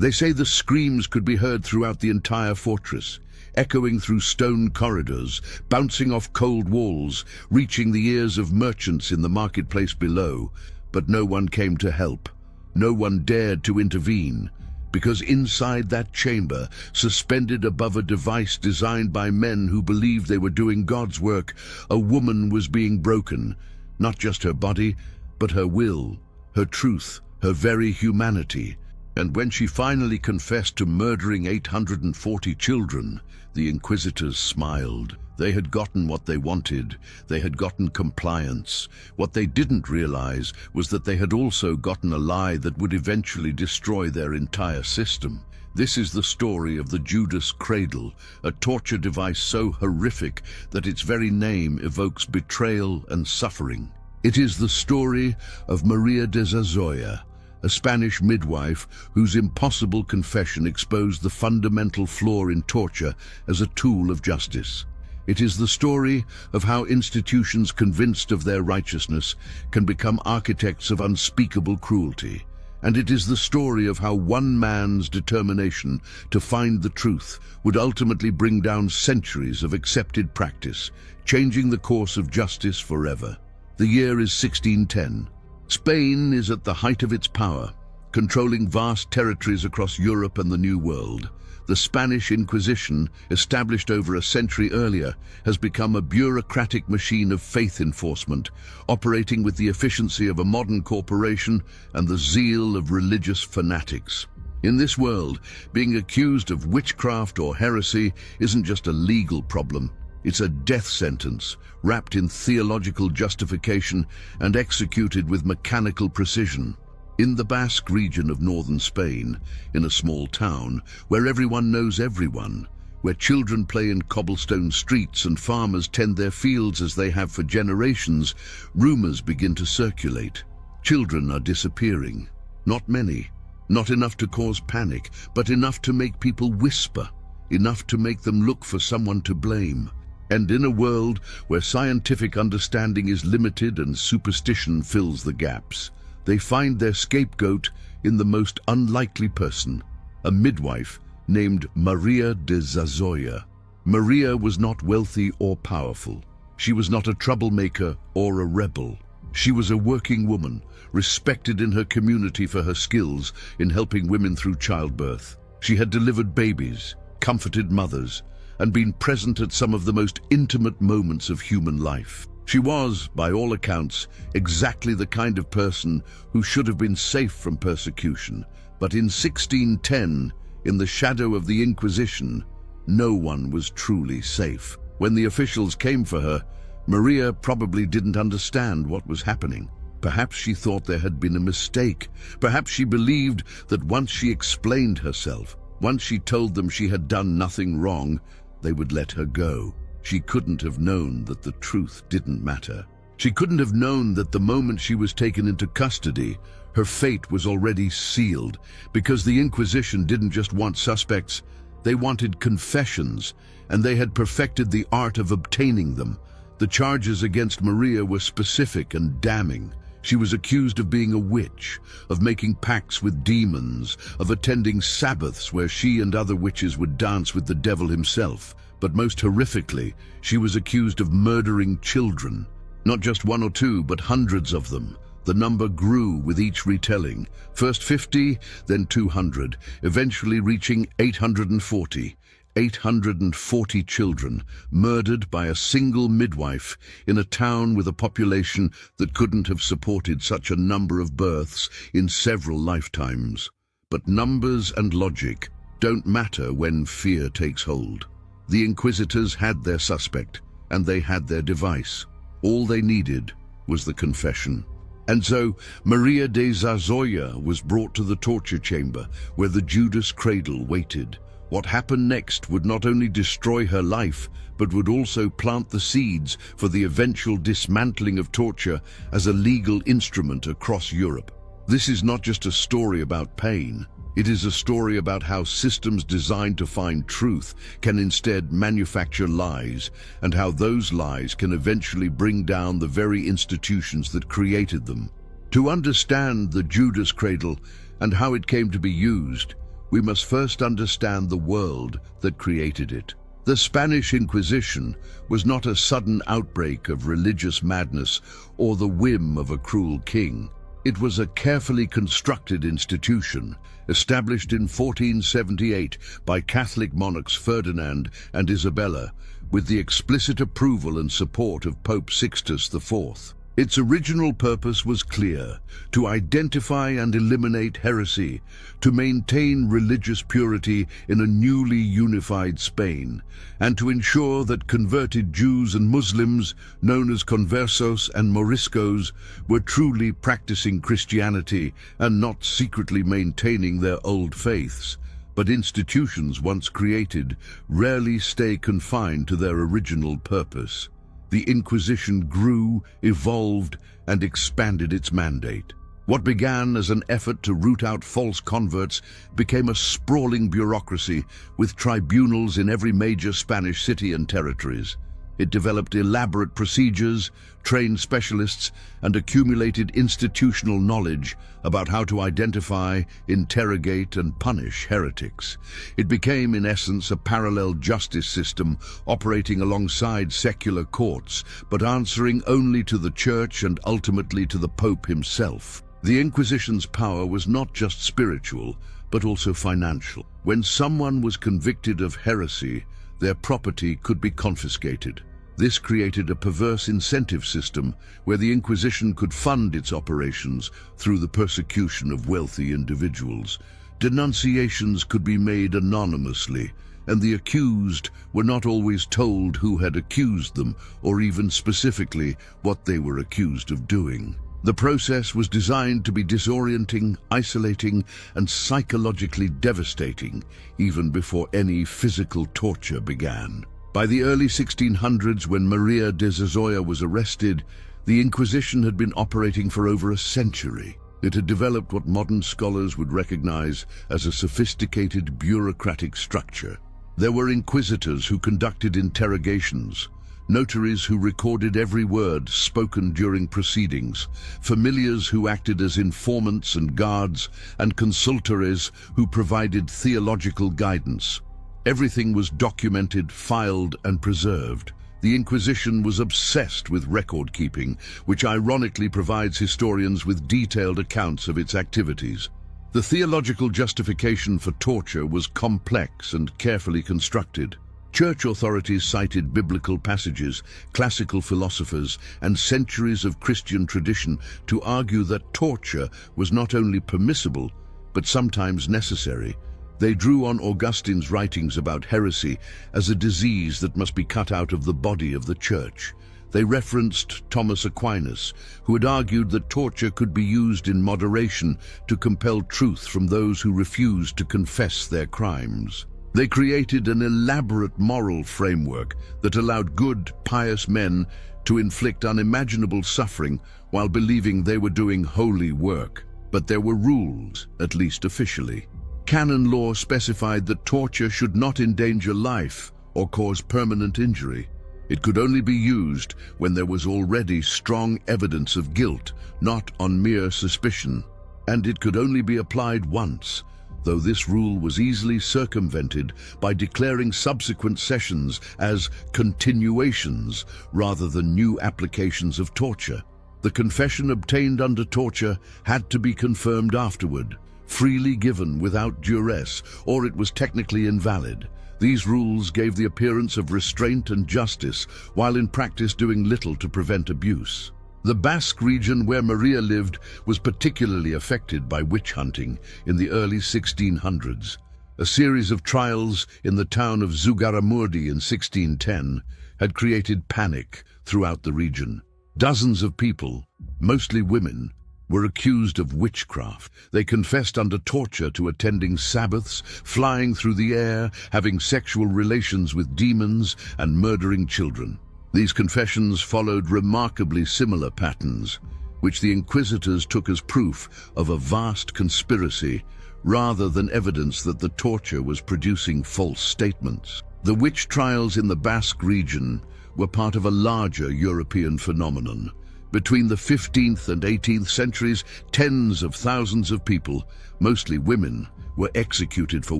They say the screams could be heard throughout the entire fortress, echoing through stone corridors, bouncing off cold walls, reaching the ears of merchants in the marketplace below. But no one came to help. No one dared to intervene, because inside that chamber, suspended above a device designed by men who believed they were doing God's work, a woman was being broken. Not just her body, but her will, her truth, her very humanity. And when she finally confessed to murdering 840 children, the inquisitors smiled. They had gotten what they wanted. They had gotten compliance. What they didn't realize was that they had also gotten a lie that would eventually destroy their entire system. This is the story of the Judas cradle, a torture device so horrific that its very name evokes betrayal and suffering. It is the story of Maria de Zazoya, a Spanish midwife whose impossible confession exposed the fundamental flaw in torture as a tool of justice. It is the story of how institutions convinced of their righteousness can become architects of unspeakable cruelty. And it is the story of how one man's determination to find the truth would ultimately bring down centuries of accepted practice, changing the course of justice forever. The year is 1610. Spain is at the height of its power, controlling vast territories across Europe and the New World. The Spanish Inquisition, established over a century earlier, has become a bureaucratic machine of faith enforcement, operating with the efficiency of a modern corporation and the zeal of religious fanatics. In this world, being accused of witchcraft or heresy isn't just a legal problem. It's a death sentence, wrapped in theological justification and executed with mechanical precision. In the Basque region of northern Spain, in a small town where everyone knows everyone, where children play in cobblestone streets and farmers tend their fields as they have for generations, rumors begin to circulate. Children are disappearing. Not many, not enough to cause panic, but enough to make people whisper, enough to make them look for someone to blame. And in a world where scientific understanding is limited and superstition fills the gaps, they find their scapegoat in the most unlikely person, a midwife named Maria de Zazoya. Maria was not wealthy or powerful. She was not a troublemaker or a rebel. She was a working woman, respected in her community for her skills in helping women through childbirth. She had delivered babies, comforted mothers, and been present at some of the most intimate moments of human life. She was, by all accounts, exactly the kind of person who should have been safe from persecution. But in 1610, in the shadow of the Inquisition, no one was truly safe. When the officials came for her, Maria probably didn't understand what was happening. Perhaps she thought there had been a mistake. Perhaps she believed that once she explained herself, once she told them she had done nothing wrong, they would let her go. She couldn't have known that the truth didn't matter. She couldn't have known that the moment she was taken into custody, her fate was already sealed, because the Inquisition didn't just want suspects, they wanted confessions, and they had perfected the art of obtaining them. The charges against Maria were specific and damning. She was accused of being a witch, of making pacts with demons, of attending Sabbaths where she and other witches would dance with the devil himself. But most horrifically, she was accused of murdering children. Not just one or two, but hundreds of them. The number grew with each retelling. First 50, then 200, eventually reaching 840. 840 children murdered by a single midwife in a town with a population that couldn't have supported such a number of births in several lifetimes. But numbers and logic don't matter when fear takes hold. The Inquisitors had their suspect, and they had their device. All they needed was the confession. And so Maria de Zazoya was brought to the torture chamber where the Judas cradle waited. What happened next would not only destroy her life, but would also plant the seeds for the eventual dismantling of torture as a legal instrument across Europe. This is not just a story about pain. It is a story about how systems designed to find truth can instead manufacture lies, and how those lies can eventually bring down the very institutions that created them. To understand the Judas cradle and how it came to be used, we must first understand the world that created it. The Spanish Inquisition was not a sudden outbreak of religious madness or the whim of a cruel king. It was a carefully constructed institution, established in 1478 by Catholic monarchs Ferdinand and Isabella, with the explicit approval and support of Pope Sixtus IV. Its original purpose was clear: to identify and eliminate heresy, to maintain religious purity in a newly unified Spain, and to ensure that converted Jews and Muslims, known as conversos and moriscos, were truly practicing Christianity and not secretly maintaining their old faiths. But institutions once created rarely stay confined to their original purpose. The Inquisition grew, evolved, and expanded its mandate. What began as an effort to root out false converts became a sprawling bureaucracy with tribunals in every major Spanish city and territories. It developed elaborate procedures, trained specialists, and accumulated institutional knowledge about how to identify, interrogate, and punish heretics. It became, in essence, a parallel justice system operating alongside secular courts, but answering only to the Church and ultimately to the Pope himself. The Inquisition's power was not just spiritual, but also financial. When someone was convicted of heresy, their property could be confiscated. This created a perverse incentive system where the Inquisition could fund its operations through the persecution of wealthy individuals. Denunciations could be made anonymously, and the accused were not always told who had accused them or even specifically what they were accused of doing. The process was designed to be disorienting, isolating, and psychologically devastating, even before any physical torture began. By the early 1600s, when Maria de Zazoya was arrested, the Inquisition had been operating for over a century. It had developed what modern scholars would recognize as a sophisticated bureaucratic structure. There were inquisitors who conducted interrogations, notaries who recorded every word spoken during proceedings, familiars who acted as informants and guards, and consultores who provided theological guidance. Everything was documented, filed, and preserved. The Inquisition was obsessed with record-keeping, which ironically provides historians with detailed accounts of its activities. The theological justification for torture was complex and carefully constructed. Church authorities cited biblical passages, classical philosophers, and centuries of Christian tradition to argue that torture was not only permissible, but sometimes necessary. They drew on Augustine's writings about heresy as a disease that must be cut out of the body of the Church. They referenced Thomas Aquinas, who had argued that torture could be used in moderation to compel truth from those who refused to confess their crimes. They created an elaborate moral framework that allowed good, pious men to inflict unimaginable suffering while believing they were doing holy work. But there were rules, at least officially. Canon law specified that torture should not endanger life or cause permanent injury. It could only be used when there was already strong evidence of guilt, not on mere suspicion. And it could only be applied once, though this rule was easily circumvented by declaring subsequent sessions as continuations rather than new applications of torture. The confession obtained under torture had to be confirmed afterward, freely given without duress, or it was technically invalid. These rules gave the appearance of restraint and justice, while in practice doing little to prevent abuse. The Basque region where Maria lived was particularly affected by witch hunting in the early 1600s. A series of trials in the town of Zugarramurdi in 1610 had created panic throughout the region. Dozens of people, mostly women, were accused of witchcraft. They confessed under torture to attending Sabbaths, flying through the air, having sexual relations with demons, and murdering children. These confessions followed remarkably similar patterns, which the inquisitors took as proof of a vast conspiracy rather than evidence that the torture was producing false statements. The witch trials in the Basque region were part of a larger European phenomenon. Between the 15th and 18th centuries, tens of thousands of people, mostly women, were executed for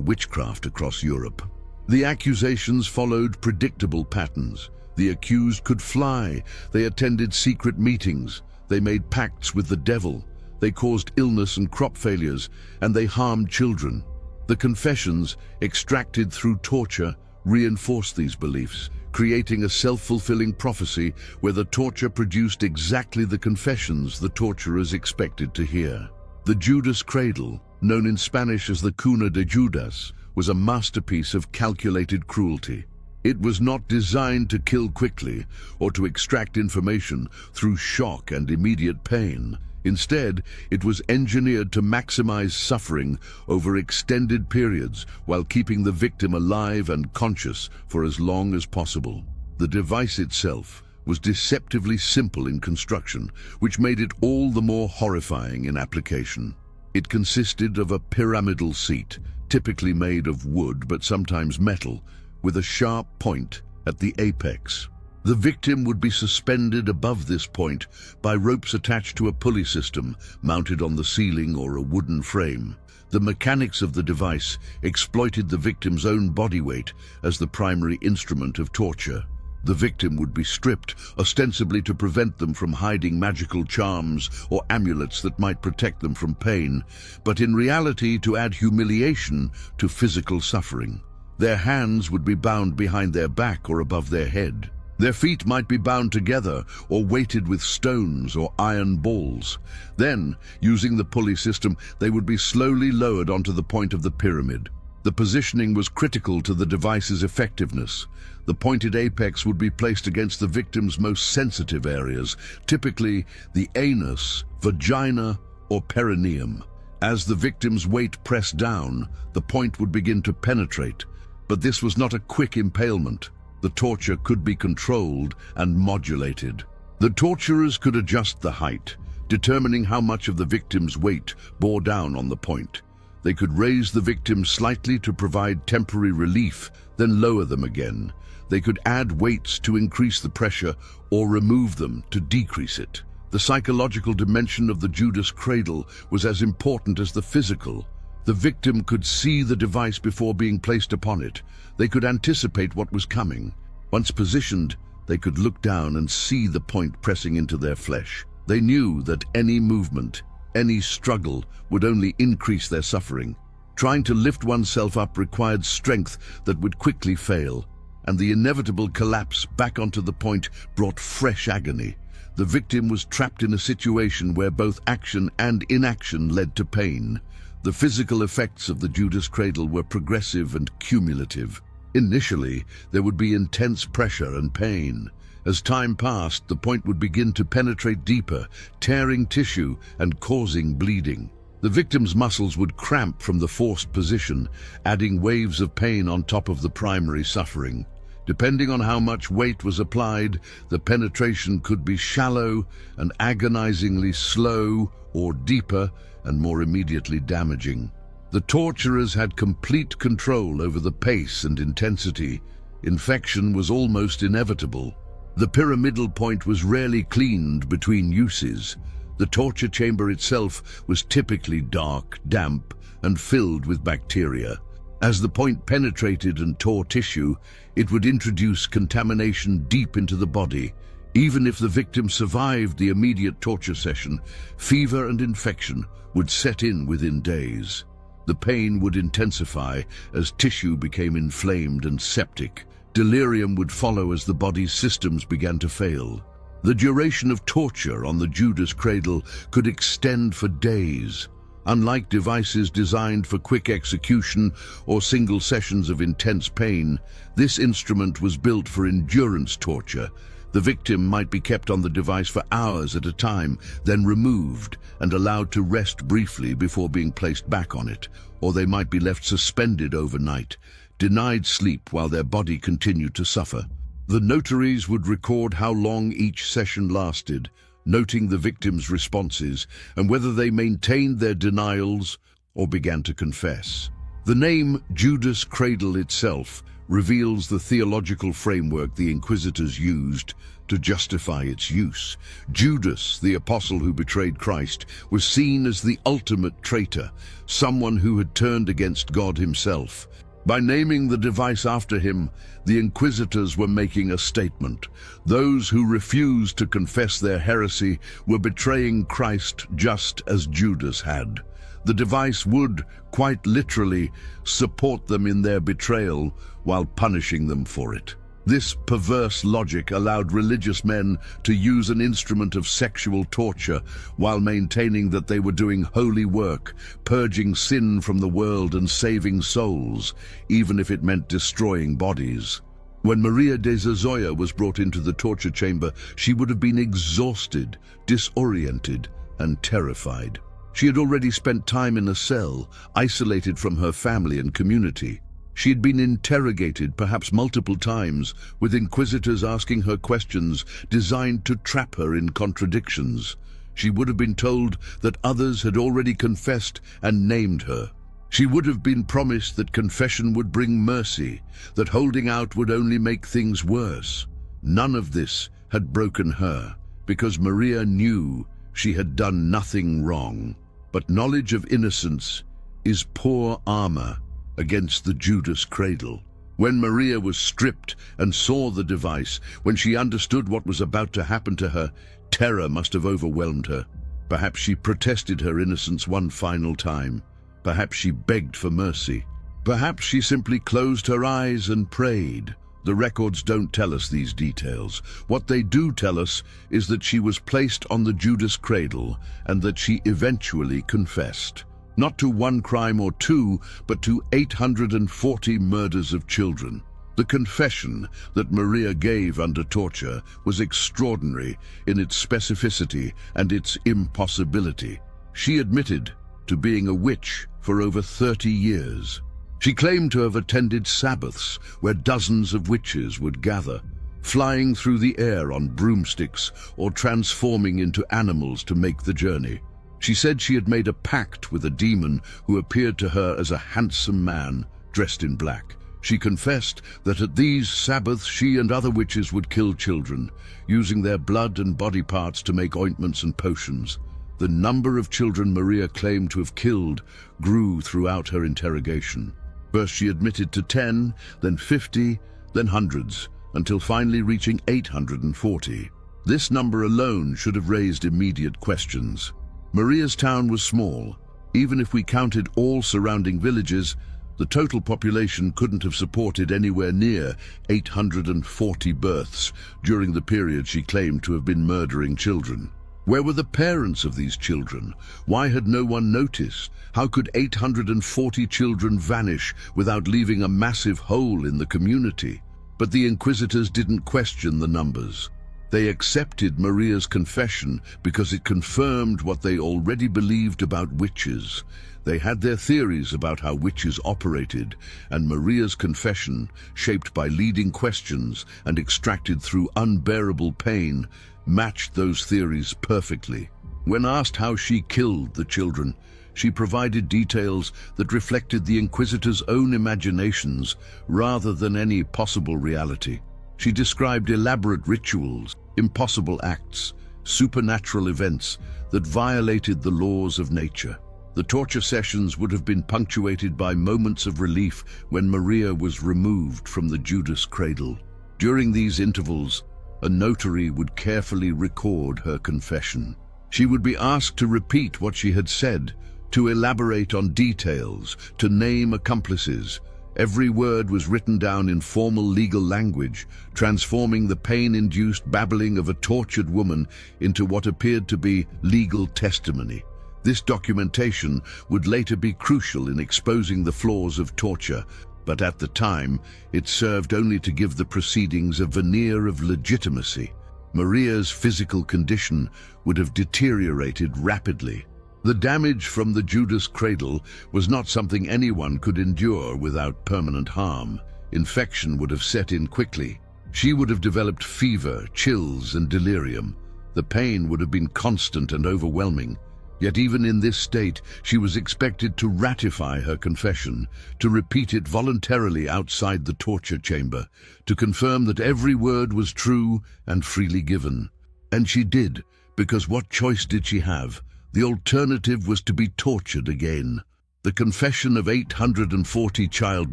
witchcraft across Europe. The accusations followed predictable patterns. The accused could fly, they attended secret meetings, they made pacts with the devil, they caused illness and crop failures, and they harmed children. The confessions, extracted through torture, reinforced these beliefs, creating a self-fulfilling prophecy where the torture produced exactly the confessions the torturers expected to hear. The Judas cradle, known in Spanish as the Cuna de Judas, was a masterpiece of calculated cruelty. It was not designed to kill quickly or to extract information through shock and immediate pain. Instead, it was engineered to maximize suffering over extended periods while keeping the victim alive and conscious for as long as possible. The device itself was deceptively simple in construction, which made it all the more horrifying in application. It consisted of a pyramidal seat, typically made of wood but sometimes metal, with a sharp point at the apex. The victim would be suspended above this point by ropes attached to a pulley system mounted on the ceiling or a wooden frame. The mechanics of the device exploited the victim's own body weight as the primary instrument of torture. The victim would be stripped, ostensibly to prevent them from hiding magical charms or amulets that might protect them from pain, but in reality to add humiliation to physical suffering. Their hands would be bound behind their back or above their head. Their feet might be bound together or weighted with stones or iron balls. Then, using the pulley system, they would be slowly lowered onto the point of the pyramid. The positioning was critical to the device's effectiveness. The pointed apex would be placed against the victim's most sensitive areas, typically the anus, vagina, or perineum. As the victim's weight pressed down, the point would begin to penetrate. But this was not a quick impalement. The torture could be controlled and modulated. The torturers could adjust the height, determining how much of the victim's weight bore down on the point. They could raise the victim slightly to provide temporary relief, then lower them again. They could add weights to increase the pressure or remove them to decrease it. The psychological dimension of the Judas cradle was as important as the physical. The victim could see the device before being placed upon it. They could anticipate what was coming. Once positioned, they could look down and see the point pressing into their flesh. They knew that any movement, any struggle, would only increase their suffering. Trying to lift oneself up required strength that would quickly fail, and the inevitable collapse back onto the point brought fresh agony. The victim was trapped in a situation where both action and inaction led to pain. The physical effects of the Judas cradle were progressive and cumulative. Initially, there would be intense pressure and pain. As time passed, the point would begin to penetrate deeper, tearing tissue and causing bleeding. The victim's muscles would cramp from the forced position, adding waves of pain on top of the primary suffering. Depending on how much weight was applied, the penetration could be shallow and agonizingly slow, or deeper and more immediately damaging. The torturers had complete control over the pace and intensity. Infection was almost inevitable. The pyramidal point was rarely cleaned between uses. The torture chamber itself was typically dark, damp, and filled with bacteria. As the point penetrated and tore tissue, it would introduce contamination deep into the body. Even if the victim survived the immediate torture session, fever and infection would set in within days. The pain would intensify as tissue became inflamed and septic. Delirium would follow as the body's systems began to fail. The duration of torture on the Judas cradle could extend for days. Unlike devices designed for quick execution or single sessions of intense pain, this instrument was built for endurance torture. The victim might be kept on the device for hours at a time, then removed and allowed to rest briefly before being placed back on it, or they might be left suspended overnight, denied sleep while their body continued to suffer. The notaries would record how long each session lasted, noting the victim's responses and whether they maintained their denials or began to confess. The name Judas cradle itself reveals the theological framework the Inquisitors used to justify its use. Judas, the apostle who betrayed Christ, was seen as the ultimate traitor, someone who had turned against God himself. By naming the device after him, the Inquisitors were making a statement. Those who refused to confess their heresy were betraying Christ just as Judas had. The device would, quite literally, support them in their betrayal while punishing them for it. This perverse logic allowed religious men to use an instrument of sexual torture while maintaining that they were doing holy work, purging sin from the world and saving souls, even if it meant destroying bodies. When Maria de Zazoya was brought into the torture chamber, she would have been exhausted, disoriented, and terrified. She had already spent time in a cell, isolated from her family and community. She had been interrogated perhaps multiple times, with inquisitors asking her questions designed to trap her in contradictions. She would have been told that others had already confessed and named her. She would have been promised that confession would bring mercy, that holding out would only make things worse. None of this had broken her, because Maria knew she had done nothing wrong. But knowledge of innocence is poor armor against the Judas cradle. When Maria was stripped and saw the device, when she understood what was about to happen to her, terror must have overwhelmed her. Perhaps she protested her innocence one final time. Perhaps she begged for mercy. Perhaps she simply closed her eyes and prayed. The records don't tell us these details. What they do tell us is that she was placed on the Judas cradle and that she eventually confessed. Not to one crime or two, but to 840 murders of children. The confession that Maria gave under torture was extraordinary in its specificity and its impossibility. She admitted to being a witch for over 30 years. She claimed to have attended Sabbaths where dozens of witches would gather, flying through the air on broomsticks or transforming into animals to make the journey. She said she had made a pact with a demon who appeared to her as a handsome man dressed in black. She confessed that at these Sabbaths she and other witches would kill children, using their blood and body parts to make ointments and potions. The number of children Maria claimed to have killed grew throughout her interrogation. First she admitted to 10, then 50, then hundreds, until finally reaching 840. This number alone should have raised immediate questions. Maria's town was small. Even if we counted all surrounding villages, the total population couldn't have supported anywhere near 840 births during the period she claimed to have been murdering children. Where were the parents of these children? Why had no one noticed? How could 840 children vanish without leaving a massive hole in the community? But the inquisitors didn't question the numbers. They accepted Maria's confession because it confirmed what they already believed about witches. They had their theories about how witches operated, and Maria's confession, shaped by leading questions and extracted through unbearable pain, matched those theories perfectly. When asked how she killed the children, she provided details that reflected the Inquisitors' own imaginations rather than any possible reality. She described elaborate rituals, impossible acts, supernatural events that violated the laws of nature. The torture sessions would have been punctuated by moments of relief when Maria was removed from the Judas cradle. During these intervals, a notary would carefully record her confession. She would be asked to repeat what she had said, to elaborate on details, to name accomplices. Every word was written down in formal legal language, transforming the pain-induced babbling of a tortured woman into what appeared to be legal testimony. This documentation would later be crucial in exposing the flaws of torture, but at the time, it served only to give the proceedings a veneer of legitimacy. Maria's physical condition would have deteriorated rapidly. The damage from the Judas cradle was not something anyone could endure without permanent harm. Infection would have set in quickly. She would have developed fever, chills, and delirium. The pain would have been constant and overwhelming. Yet even in this state, she was expected to ratify her confession, to repeat it voluntarily outside the torture chamber, to confirm that every word was true and freely given. And she did, because what choice did she have? The alternative was to be tortured again. The confession of 840 child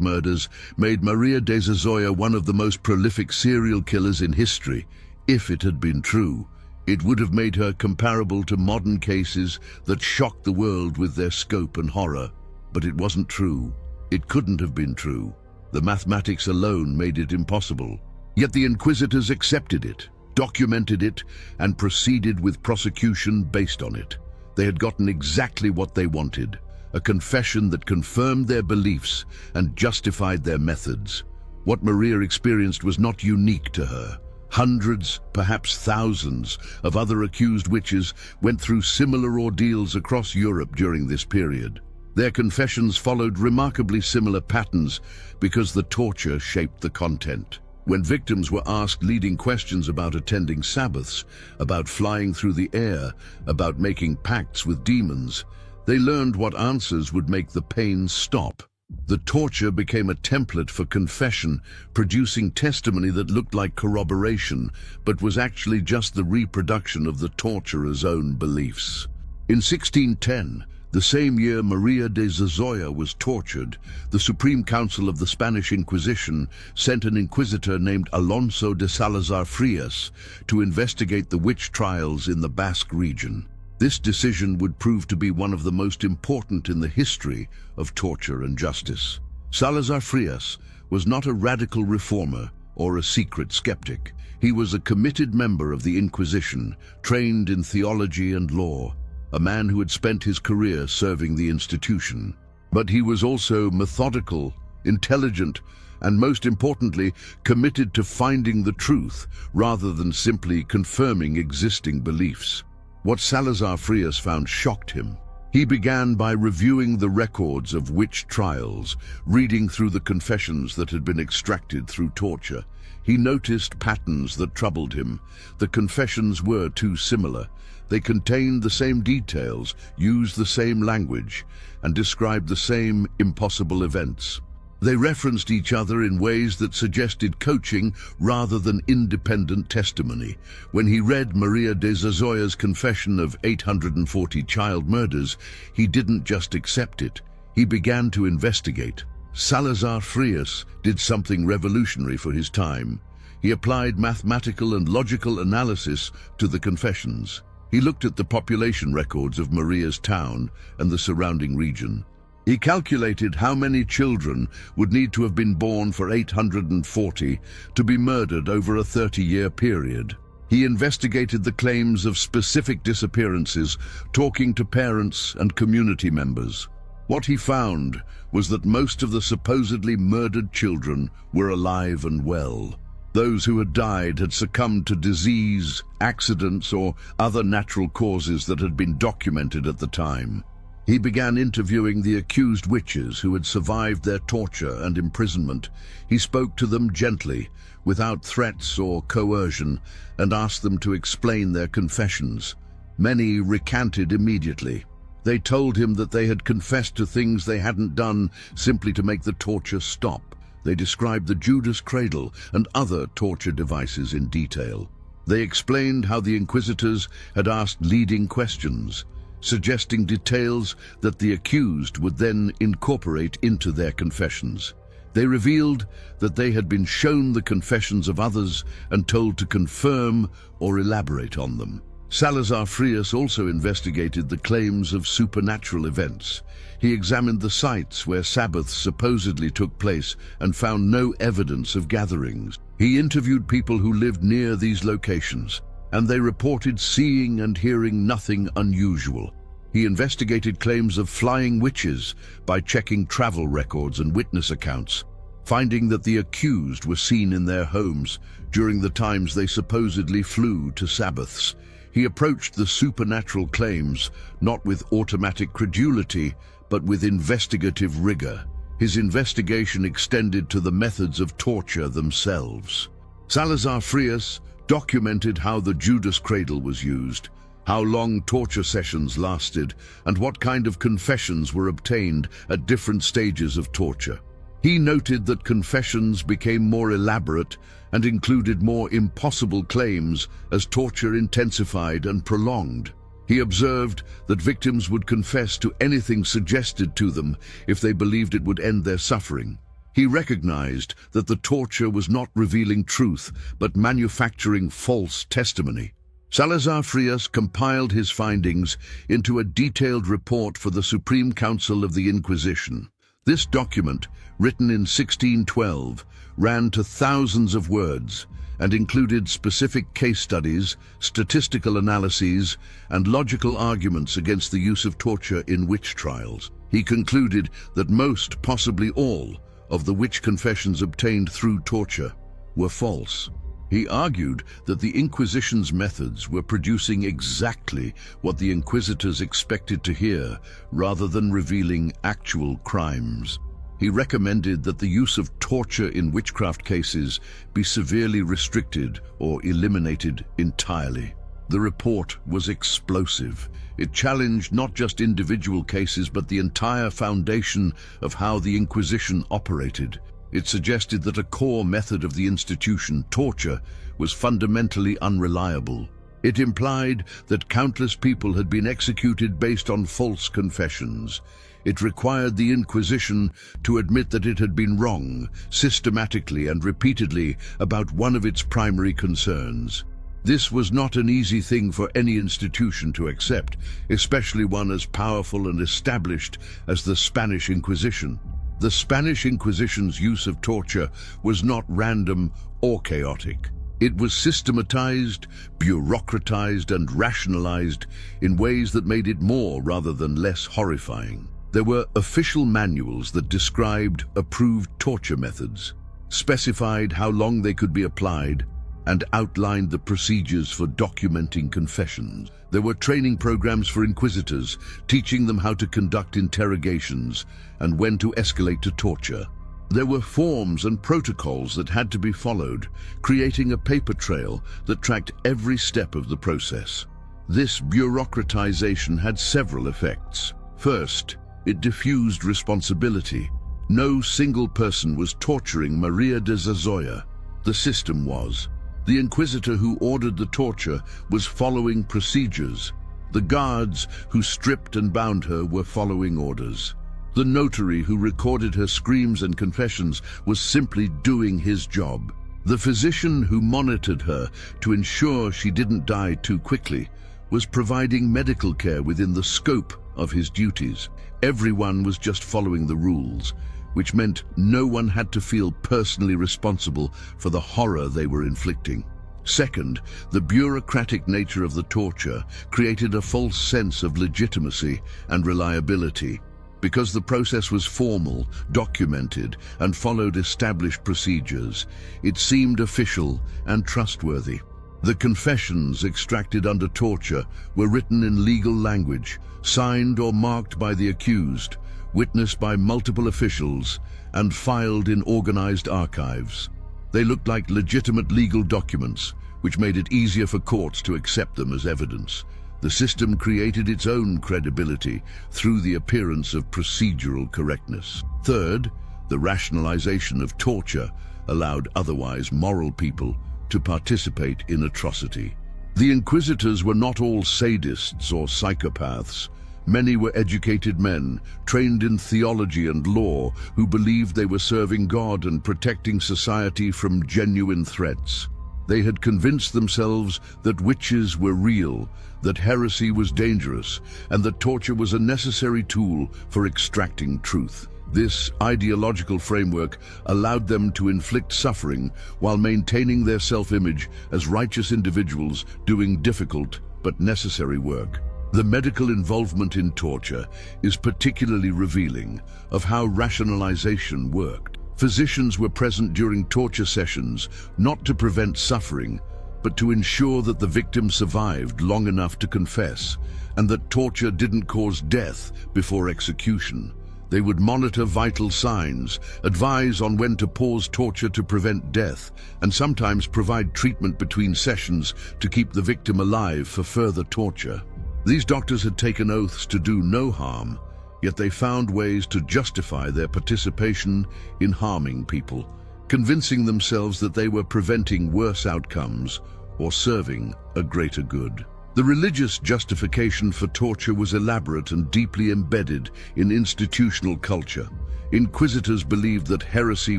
murders made Maria de Zazoya one of the most prolific serial killers in history. If it had been true, it would have made her comparable to modern cases that shocked the world with their scope and horror. But it wasn't true. It couldn't have been true. The mathematics alone made it impossible. Yet the inquisitors accepted it, documented it, and proceeded with prosecution based on it. They had gotten exactly what they wanted, a confession that confirmed their beliefs and justified their methods. What Maria experienced was not unique to her. Hundreds, perhaps thousands, of other accused witches went through similar ordeals across Europe during this period. Their confessions followed remarkably similar patterns because the torture shaped the content. When victims were asked leading questions about attending Sabbaths, about flying through the air, about making pacts with demons, they learned what answers would make the pain stop. The torture became a template for confession, producing testimony that looked like corroboration, but was actually just the reproduction of the torturer's own beliefs. In 1610, the same year Maria de Zazoya was tortured, the Supreme Council of the Spanish Inquisition sent an inquisitor named Alonso de Salazar Frias to investigate the witch trials in the Basque region. This decision would prove to be one of the most important in the history of torture and justice. Salazar Frias was not a radical reformer or a secret skeptic. He was a committed member of the Inquisition, trained in theology and law, a man who had spent his career serving the institution. But he was also methodical, intelligent, and most importantly, committed to finding the truth rather than simply confirming existing beliefs. What Salazar Frias found shocked him. He began by reviewing the records of witch trials, reading through the confessions that had been extracted through torture. He noticed patterns that troubled him. The confessions were too similar. They contained the same details, used the same language, and described the same impossible events. They referenced each other in ways that suggested coaching rather than independent testimony. When he read Maria de Zazoya's confession of 840 child murders, he didn't just accept it. He began to investigate. Salazar Frias did something revolutionary for his time. He applied mathematical and logical analysis to the confessions. He looked at the population records of Maria's town and the surrounding region. He calculated how many children would need to have been born for 840 to be murdered over a 30-year period. He investigated the claims of specific disappearances, talking to parents and community members. What he found was that most of the supposedly murdered children were alive and well. Those who had died had succumbed to disease, accidents, or other natural causes that had been documented at the time. He began interviewing the accused witches who had survived their torture and imprisonment. He spoke to them gently, without threats or coercion, and asked them to explain their confessions. Many recanted immediately. They told him that they had confessed to things they hadn't done simply to make the torture stop. They described the Judas cradle and other torture devices in detail. They explained how the inquisitors had asked leading questions, suggesting details that the accused would then incorporate into their confessions. They revealed that they had been shown the confessions of others and told to confirm or elaborate on them. Salazar Frias also investigated the claims of supernatural events. He examined the sites where Sabbaths supposedly took place and found no evidence of gatherings. He interviewed people who lived near these locations, and they reported seeing and hearing nothing unusual. He investigated claims of flying witches by checking travel records and witness accounts, finding that the accused were seen in their homes during the times they supposedly flew to Sabbaths. He approached the supernatural claims not with automatic credulity, but with investigative rigor. His investigation extended to the methods of torture themselves. Salazar Frias documented how the Judas cradle was used, how long torture sessions lasted, and what kind of confessions were obtained at different stages of torture. He noted that confessions became more elaborate and included more impossible claims as torture intensified and prolonged. He observed that victims would confess to anything suggested to them if they believed it would end their suffering. He recognized that the torture was not revealing truth, but manufacturing false testimony. Salazar Frias compiled his findings into a detailed report for the Supreme Council of the Inquisition. This document, written in 1612, ran to thousands of words and included specific case studies, statistical analyses, and logical arguments against the use of torture in witch trials. He concluded that most, possibly all, of the witch confessions obtained through torture were false. He argued that the Inquisition's methods were producing exactly what the inquisitors expected to hear, rather than revealing actual crimes. He recommended that the use of torture in witchcraft cases be severely restricted or eliminated entirely. The report was explosive. It challenged not just individual cases but the entire foundation of how the Inquisition operated. It suggested that a core method of the institution, torture, was fundamentally unreliable. It implied that countless people had been executed based on false confessions. It required the Inquisition to admit that it had been wrong, systematically and repeatedly, about one of its primary concerns. This was not an easy thing for any institution to accept, especially one as powerful and established as the Spanish Inquisition. The Spanish Inquisition's use of torture was not random or chaotic. It was systematized, bureaucratized, and rationalized in ways that made it more rather than less horrifying. There were official manuals that described approved torture methods, specified how long they could be applied, and outlined the procedures for documenting confessions. There were training programs for inquisitors, teaching them how to conduct interrogations and when to escalate to torture. There were forms and protocols that had to be followed, creating a paper trail that tracked every step of the process. This bureaucratization had several effects. First, it diffused responsibility. No single person was torturing Maria de Zazoya. The system was. The inquisitor who ordered the torture was following procedures. The guards who stripped and bound her were following orders. The notary who recorded her screams and confessions was simply doing his job. The physician who monitored her to ensure she didn't die too quickly was providing medical care within the scope of his duties. Everyone was just following the rules, which meant no one had to feel personally responsible for the horror they were inflicting. Second, the bureaucratic nature of the torture created a false sense of legitimacy and reliability. Because the process was formal, documented, and followed established procedures, it seemed official and trustworthy. The confessions extracted under torture were written in legal language, signed or marked by the accused, witnessed by multiple officials, and filed in organized archives. They looked like legitimate legal documents, which made it easier for courts to accept them as evidence. The system created its own credibility through the appearance of procedural correctness. Third, the rationalization of torture allowed otherwise moral people to participate in atrocity. The inquisitors were not all sadists or psychopaths. Many were educated men, trained in theology and law, who believed they were serving God and protecting society from genuine threats. They had convinced themselves that witches were real, that heresy was dangerous, and that torture was a necessary tool for extracting truth. This ideological framework allowed them to inflict suffering while maintaining their self-image as righteous individuals doing difficult but necessary work. The medical involvement in torture is particularly revealing of how rationalization worked. Physicians were present during torture sessions, not to prevent suffering, but to ensure that the victim survived long enough to confess, and that torture didn't cause death before execution. They would monitor vital signs, advise on when to pause torture to prevent death, and sometimes provide treatment between sessions to keep the victim alive for further torture. These doctors had taken oaths to do no harm, yet they found ways to justify their participation in harming people, convincing themselves that they were preventing worse outcomes or serving a greater good. The religious justification for torture was elaborate and deeply embedded in institutional culture. Inquisitors believed that heresy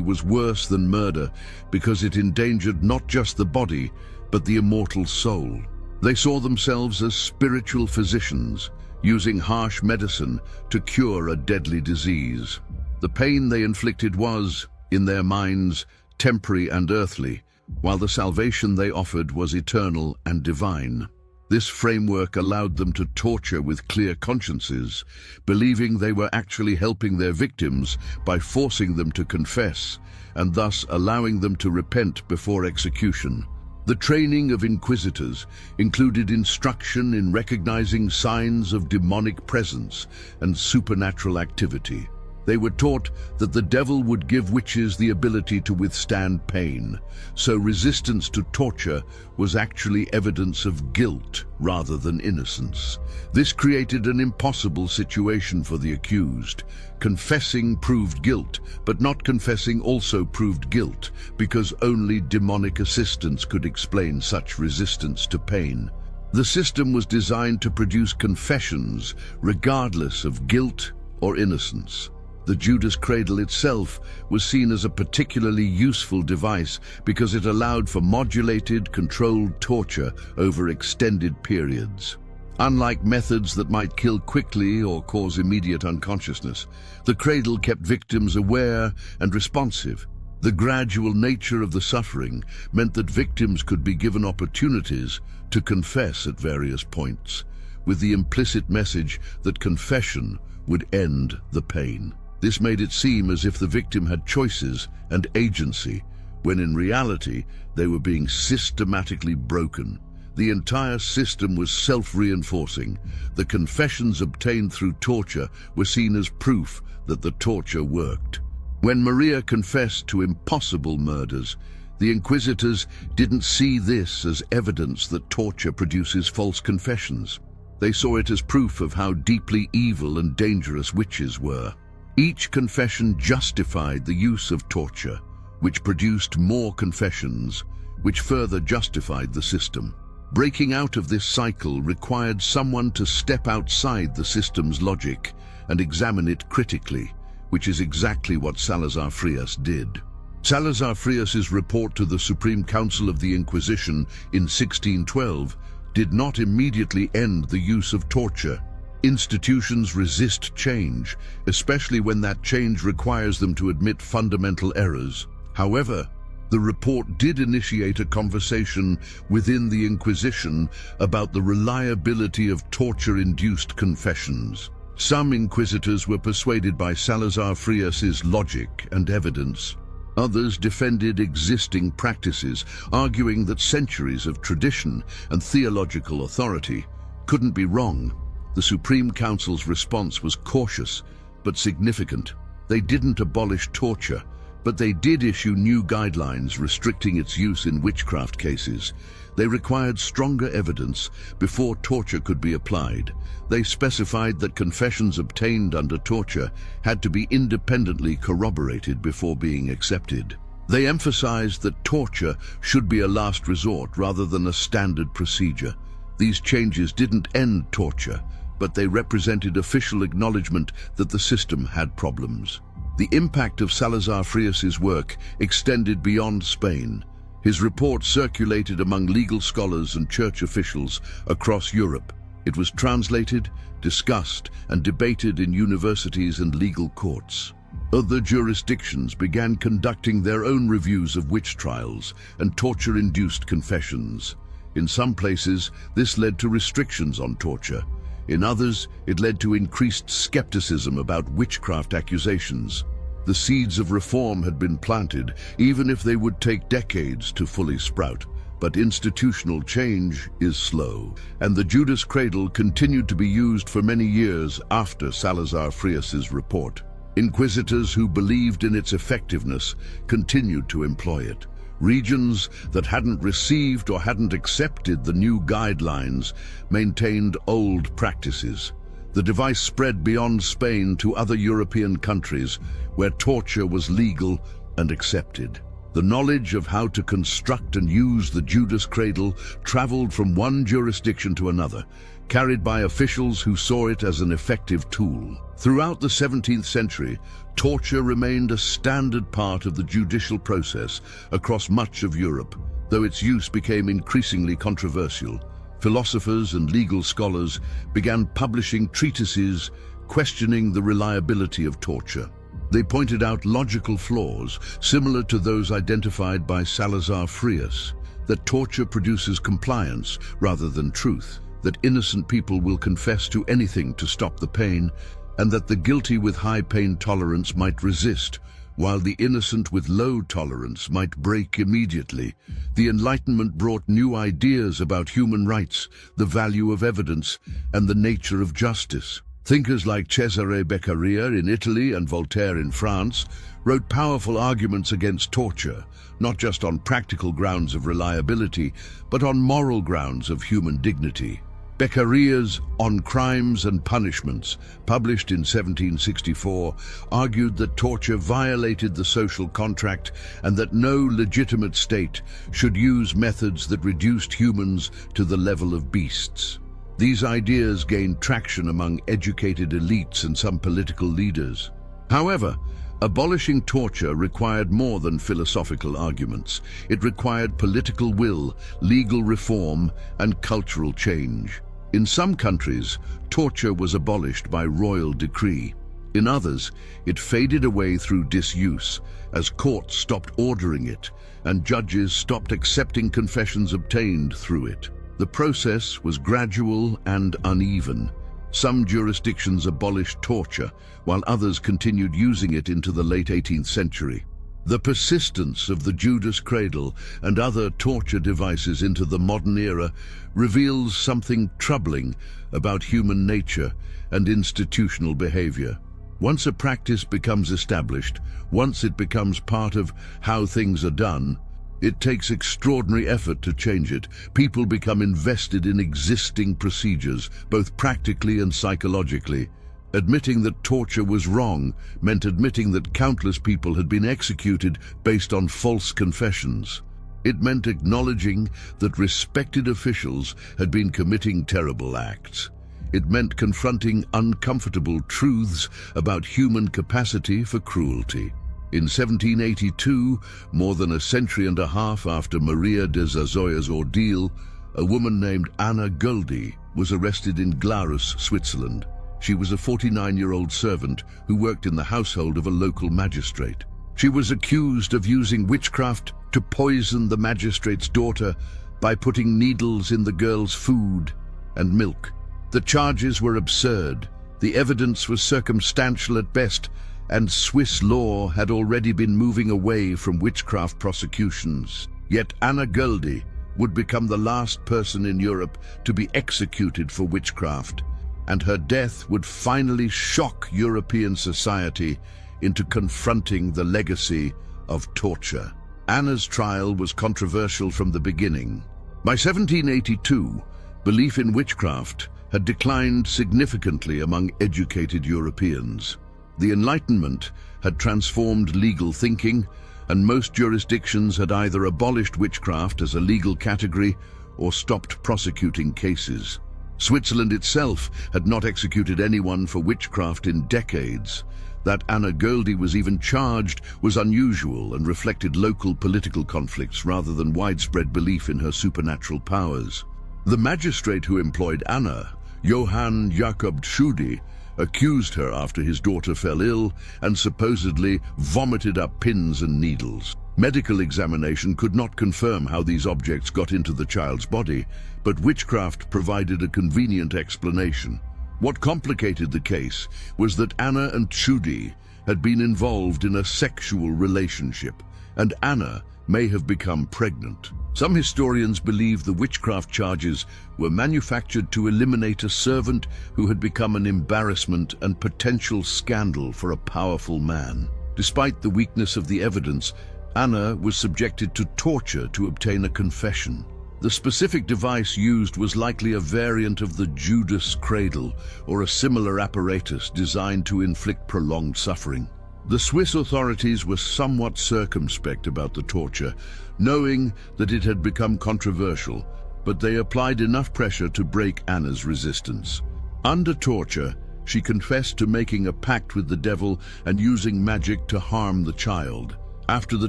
was worse than murder because it endangered not just the body, but the immortal soul. They saw themselves as spiritual physicians, using harsh medicine to cure a deadly disease. The pain they inflicted was, in their minds, temporary and earthly, while the salvation they offered was eternal and divine. This framework allowed them to torture with clear consciences, believing they were actually helping their victims by forcing them to confess, and thus allowing them to repent before execution. The training of inquisitors included instruction in recognizing signs of demonic presence and supernatural activity. They were taught that the devil would give witches the ability to withstand pain, so resistance to torture was actually evidence of guilt rather than innocence. This created an impossible situation for the accused. Confessing proved guilt, but not confessing also proved guilt, because only demonic assistance could explain such resistance to pain. The system was designed to produce confessions regardless of guilt or innocence. The Judas cradle itself was seen as a particularly useful device because it allowed for modulated, controlled torture over extended periods. Unlike methods that might kill quickly or cause immediate unconsciousness, the cradle kept victims aware and responsive. The gradual nature of the suffering meant that victims could be given opportunities to confess at various points, with the implicit message that confession would end the pain. This made it seem as if the victim had choices and agency, when in reality they were being systematically broken. The entire system was self-reinforcing. The confessions obtained through torture were seen as proof that the torture worked. When Maria confessed to impossible murders, the inquisitors didn't see this as evidence that torture produces false confessions. They saw it as proof of how deeply evil and dangerous witches were. Each confession justified the use of torture, which produced more confessions, which further justified the system. Breaking out of this cycle required someone to step outside the system's logic and examine it critically, which is exactly what Salazar Frias did. Salazar Frias's report to the Supreme Council of the Inquisition in 1612 did not immediately end the use of torture. Institutions resist change, especially when that change requires them to admit fundamental errors. However, the report did initiate a conversation within the Inquisition about the reliability of torture-induced confessions. Some inquisitors were persuaded by Salazar Frias's logic and evidence. Others defended existing practices, arguing that centuries of tradition and theological authority couldn't be wrong. The Supreme Council's response was cautious but significant. They didn't abolish torture, but they did issue new guidelines restricting its use in witchcraft cases. They required stronger evidence before torture could be applied. They specified that confessions obtained under torture had to be independently corroborated before being accepted. They emphasized that torture should be a last resort rather than a standard procedure. These changes didn't end torture, but they represented official acknowledgement that the system had problems. The impact of Salazar Frias's work extended beyond Spain. His report circulated among legal scholars and church officials across Europe. It was translated, discussed, and debated in universities and legal courts. Other jurisdictions began conducting their own reviews of witch trials and torture-induced confessions. In some places, this led to restrictions on torture. In others, it led to increased skepticism about witchcraft accusations. The seeds of reform had been planted, even if they would take decades to fully sprout. But institutional change is slow, and the Judas cradle continued to be used for many years after Salazar Frias's report. Inquisitors who believed in its effectiveness continued to employ it. Regions that hadn't received or hadn't accepted the new guidelines maintained old practices. The device spread beyond Spain to other European countries where torture was legal and accepted. The knowledge of how to construct and use the Judas cradle traveled from one jurisdiction to another, carried by officials who saw it as an effective tool. Throughout the 17th century, torture remained a standard part of the judicial process across much of Europe, though its use became increasingly controversial. Philosophers and legal scholars began publishing treatises questioning the reliability of torture. They pointed out logical flaws, similar to those identified by Salazar Frias, that torture produces compliance rather than truth, that innocent people will confess to anything to stop the pain, and that the guilty with high pain tolerance might resist, while the innocent with low tolerance might break immediately. The Enlightenment brought new ideas about human rights, the value of evidence, and the nature of justice. Thinkers like Cesare Beccaria in Italy and Voltaire in France wrote powerful arguments against torture, not just on practical grounds of reliability, but on moral grounds of human dignity. Beccaria's On Crimes and Punishments, published in 1764, argued that torture violated the social contract and that no legitimate state should use methods that reduced humans to the level of beasts. These ideas gained traction among educated elites and some political leaders. However, abolishing torture required more than philosophical arguments. It required political will, legal reform, and cultural change. In some countries, torture was abolished by royal decree. In others, it faded away through disuse, as courts stopped ordering it, and judges stopped accepting confessions obtained through it. The process was gradual and uneven. Some jurisdictions abolished torture, while others continued using it into the late 18th century. The persistence of the Judas cradle and other torture devices into the modern era reveals something troubling about human nature and institutional behavior. Once a practice becomes established, once it becomes part of how things are done, it takes extraordinary effort to change it. People become invested in existing procedures, both practically and psychologically. Admitting that torture was wrong meant admitting that countless people had been executed based on false confessions. It meant acknowledging that respected officials had been committing terrible acts. It meant confronting uncomfortable truths about human capacity for cruelty. In 1782, more than a century and a half after Maria de Zazoya's ordeal, a woman named Anna Göldi was arrested in Glarus, Switzerland. She was a 49-year-old servant who worked in the household of a local magistrate. She was accused of using witchcraft to poison the magistrate's daughter by putting needles in the girl's food and milk. The charges were absurd. The evidence was circumstantial at best, and Swiss law had already been moving away from witchcraft prosecutions. Yet Anna Göldi would become the last person in Europe to be executed for witchcraft, and her death would finally shock European society into confronting the legacy of torture. Anna's trial was controversial from the beginning. By 1782, belief in witchcraft had declined significantly among educated Europeans. The Enlightenment had transformed legal thinking, and most jurisdictions had either abolished witchcraft as a legal category or stopped prosecuting cases. Switzerland itself had not executed anyone for witchcraft in decades. That Anna Göldi was even charged was unusual and reflected local political conflicts rather than widespread belief in her supernatural powers. The magistrate who employed Anna, Johann Jakob Tschudi, accused her after his daughter fell ill and supposedly vomited up pins and needles. Medical examination could not confirm how these objects got into the child's body, but witchcraft provided a convenient explanation. What complicated the case was that Anna and Tschudi had been involved in a sexual relationship, and Anna may have become pregnant. Some historians believe the witchcraft charges were manufactured to eliminate a servant who had become an embarrassment and potential scandal for a powerful man. Despite the weakness of the evidence, Anna was subjected to torture to obtain a confession. The specific device used was likely a variant of the Judas cradle or a similar apparatus designed to inflict prolonged suffering. The Swiss authorities were somewhat circumspect about the torture, knowing that it had become controversial, but they applied enough pressure to break Anna's resistance. Under torture, she confessed to making a pact with the devil and using magic to harm the child. After the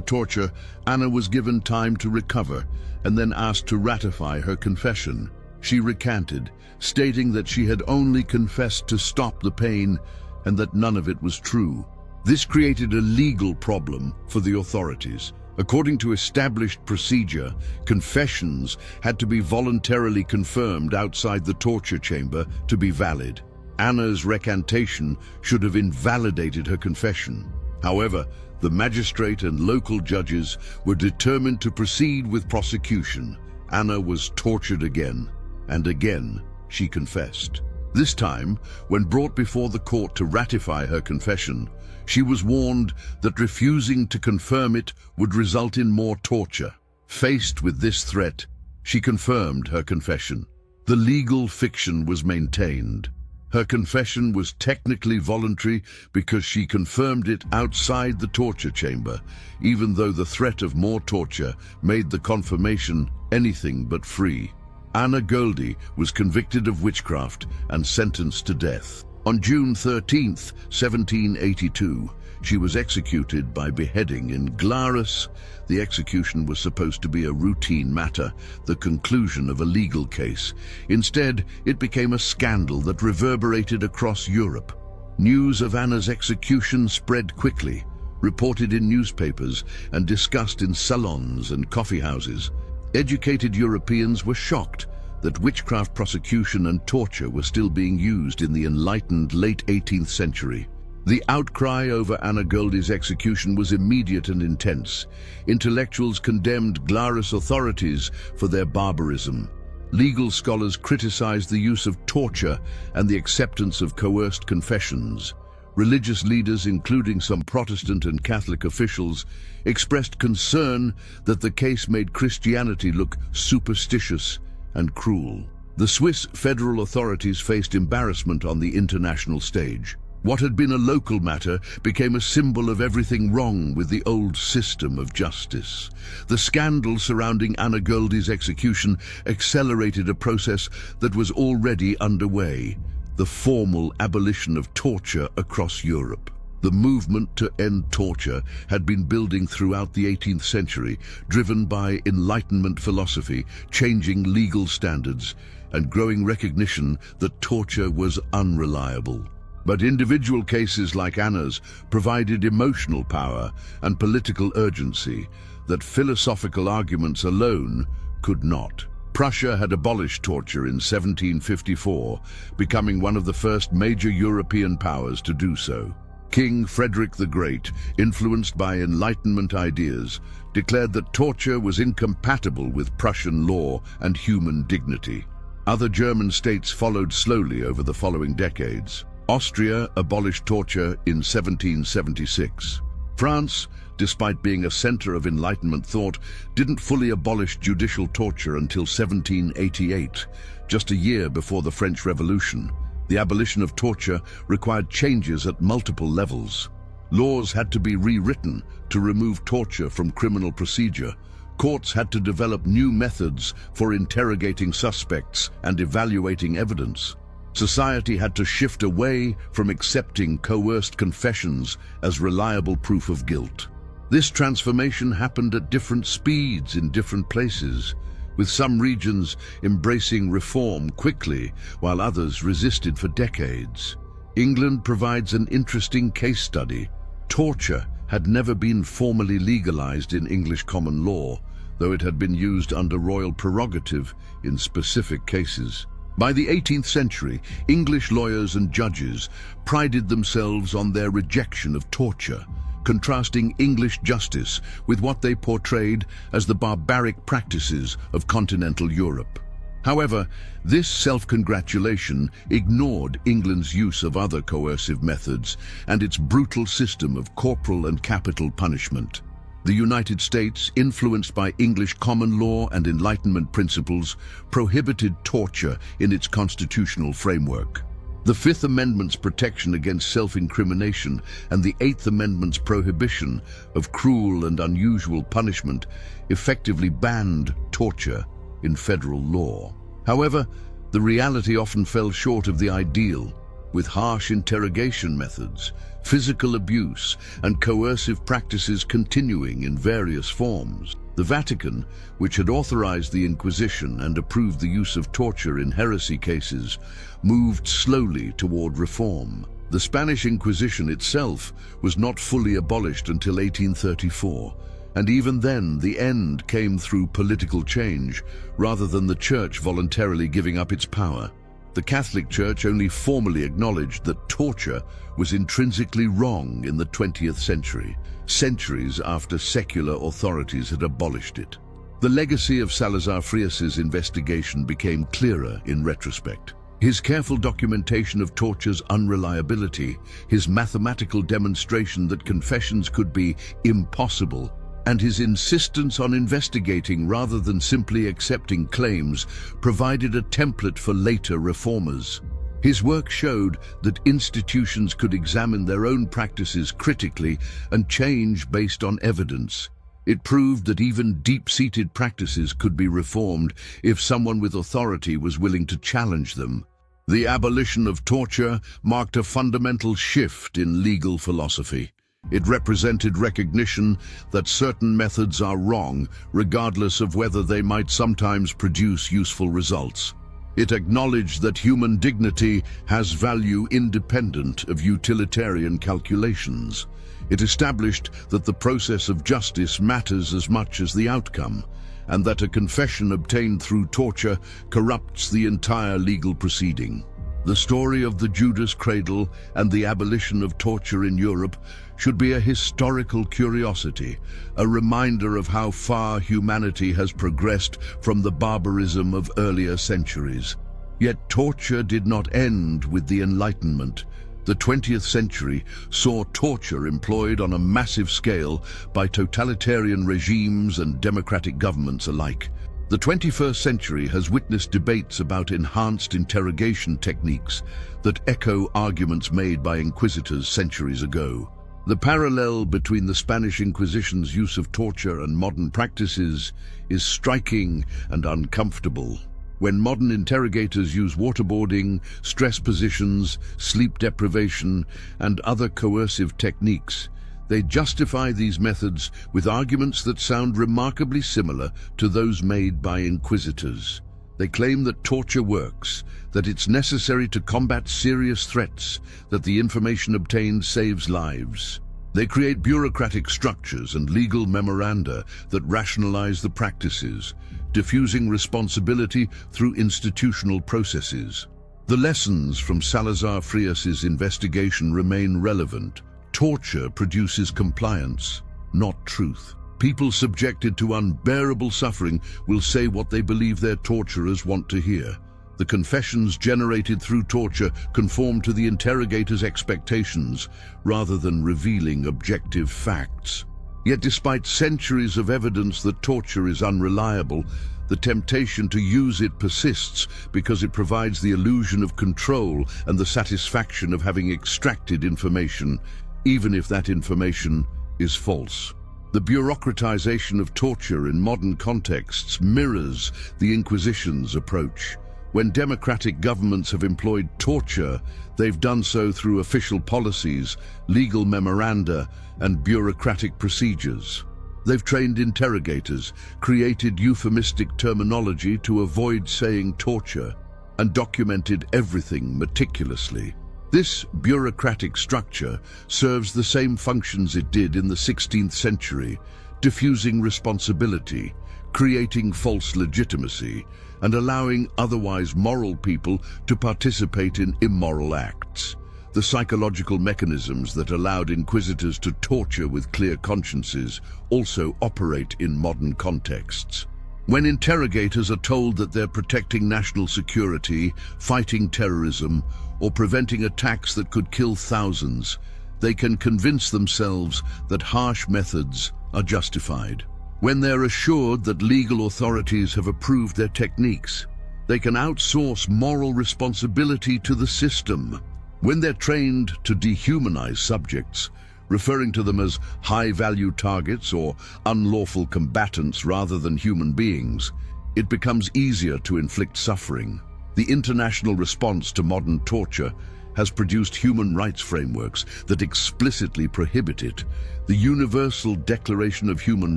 torture, Anna was given time to recover and then asked to ratify her confession. She recanted, stating that she had only confessed to stop the pain and that none of it was true. This created a legal problem for the authorities. According to established procedure, confessions had to be voluntarily confirmed outside the torture chamber to be valid. Anna's recantation should have invalidated her confession. However, the magistrate and local judges were determined to proceed with prosecution. Anna was tortured again, and again she confessed. This time, when brought before the court to ratify her confession, she was warned that refusing to confirm it would result in more torture. Faced with this threat, she confirmed her confession. The legal fiction was maintained. Her confession was technically voluntary because she confirmed it outside the torture chamber, even though the threat of more torture made the confirmation anything but free. Anna Goldie was convicted of witchcraft and sentenced to death. On June 13, 1782, she was executed by beheading in Glarus. The execution was supposed to be a routine matter, the conclusion of a legal case. Instead, it became a scandal that reverberated across Europe. News of Anna's execution spread quickly, reported in newspapers and discussed in salons and coffeehouses. Educated Europeans were shocked that witchcraft prosecution and torture were still being used in the enlightened late 18th century. The outcry over Anna Goldie's execution was immediate and intense. Intellectuals condemned Glarus authorities for their barbarism. Legal scholars criticized the use of torture and the acceptance of coerced confessions. Religious leaders, including some Protestant and Catholic officials, expressed concern that the case made Christianity look superstitious and cruel. The Swiss federal authorities faced embarrassment on the international stage. What had been a local matter became a symbol of everything wrong with the old system of justice. The scandal surrounding Anna Goldie's execution accelerated a process that was already underway: the formal abolition of torture across Europe. The movement to end torture had been building throughout the 18th century, driven by Enlightenment philosophy, changing legal standards, and growing recognition that torture was unreliable. But individual cases like Anna's provided emotional power and political urgency that philosophical arguments alone could not. Prussia had abolished torture in 1754, becoming one of the first major European powers to do so. King Frederick the Great, influenced by Enlightenment ideas, declared that torture was incompatible with Prussian law and human dignity. Other German states followed slowly over the following decades. Austria abolished torture in 1776. France, despite being a center of Enlightenment thought, didn't fully abolish judicial torture until 1788, just a year before the French Revolution. The abolition of torture required changes at multiple levels. Laws had to be rewritten to remove torture from criminal procedure. Courts had to develop new methods for interrogating suspects and evaluating evidence. Society had to shift away from accepting coerced confessions as reliable proof of guilt. This transformation happened at different speeds in different places, with some regions embracing reform quickly while others resisted for decades. England provides an interesting case study. Torture had never been formally legalized in English common law, though it had been used under royal prerogative in specific cases. By the 18th century, English lawyers and judges prided themselves on their rejection of torture, contrasting English justice with what they portrayed as the barbaric practices of continental Europe. However, this self-congratulation ignored England's use of other coercive methods and its brutal system of corporal and capital punishment. The United States, influenced by English common law and Enlightenment principles, prohibited torture in its constitutional framework. The Fifth Amendment's protection against self-incrimination and the Eighth Amendment's prohibition of cruel and unusual punishment effectively banned torture in federal law. However, the reality often fell short of the ideal, with harsh interrogation methods, physical abuse, and coercive practices continuing in various forms. The Vatican, which had authorized the Inquisition and approved the use of torture in heresy cases, moved slowly toward reform. The Spanish Inquisition itself was not fully abolished until 1834, and even then the end came through political change rather than the Church voluntarily giving up its power. The Catholic Church only formally acknowledged that torture was intrinsically wrong in the 20th century, centuries after secular authorities had abolished it. The legacy of Salazar Frias's investigation became clearer in retrospect. His careful documentation of torture's unreliability, his mathematical demonstration that confessions could be impossible, and his insistence on investigating rather than simply accepting claims provided a template for later reformers. His work showed that institutions could examine their own practices critically and change based on evidence. It proved that even deep-seated practices could be reformed if someone with authority was willing to challenge them. The abolition of torture marked a fundamental shift in legal philosophy. It represented recognition that certain methods are wrong, regardless of whether they might sometimes produce useful results. It acknowledged that human dignity has value independent of utilitarian calculations. It established that the process of justice matters as much as the outcome, and that a confession obtained through torture corrupts the entire legal proceeding. The story of the Judas cradle and the abolition of torture in Europe should be a historical curiosity, a reminder of how far humanity has progressed from the barbarism of earlier centuries. Yet torture did not end with the Enlightenment. The 20th century saw torture employed on a massive scale by totalitarian regimes and democratic governments alike. The 21st century has witnessed debates about enhanced interrogation techniques that echo arguments made by inquisitors centuries ago. The parallel between the Spanish Inquisition's use of torture and modern practices is striking and uncomfortable. When modern interrogators use waterboarding, stress positions, sleep deprivation, and other coercive techniques, they justify these methods with arguments that sound remarkably similar to those made by inquisitors. They claim that torture works, that it's necessary to combat serious threats, that the information obtained saves lives. They create bureaucratic structures and legal memoranda that rationalize the practices, diffusing responsibility through institutional processes. The lessons from Salazar Frias's investigation remain relevant. Torture produces compliance, not truth. People subjected to unbearable suffering will say what they believe their torturers want to hear. The confessions generated through torture conform to the interrogator's expectations rather than revealing objective facts. Yet despite centuries of evidence that torture is unreliable, the temptation to use it persists because it provides the illusion of control and the satisfaction of having extracted information, even if that information is false. The bureaucratization of torture in modern contexts mirrors the Inquisition's approach. When democratic governments have employed torture, they've done so through official policies, legal memoranda, and bureaucratic procedures. They've trained interrogators, created euphemistic terminology to avoid saying torture, and documented everything meticulously. This bureaucratic structure serves the same functions it did in the 16th century, diffusing responsibility, creating false legitimacy, and allowing otherwise moral people to participate in immoral acts. The psychological mechanisms that allowed inquisitors to torture with clear consciences also operate in modern contexts. When interrogators are told that they're protecting national security, fighting terrorism, or preventing attacks that could kill thousands, they can convince themselves that harsh methods are justified. When they're assured that legal authorities have approved their techniques, they can outsource moral responsibility to the system. When they're trained to dehumanize subjects, referring to them as high-value targets or unlawful combatants rather than human beings, it becomes easier to inflict suffering. The international response to modern torture has produced human rights frameworks that explicitly prohibit it. The Universal Declaration of Human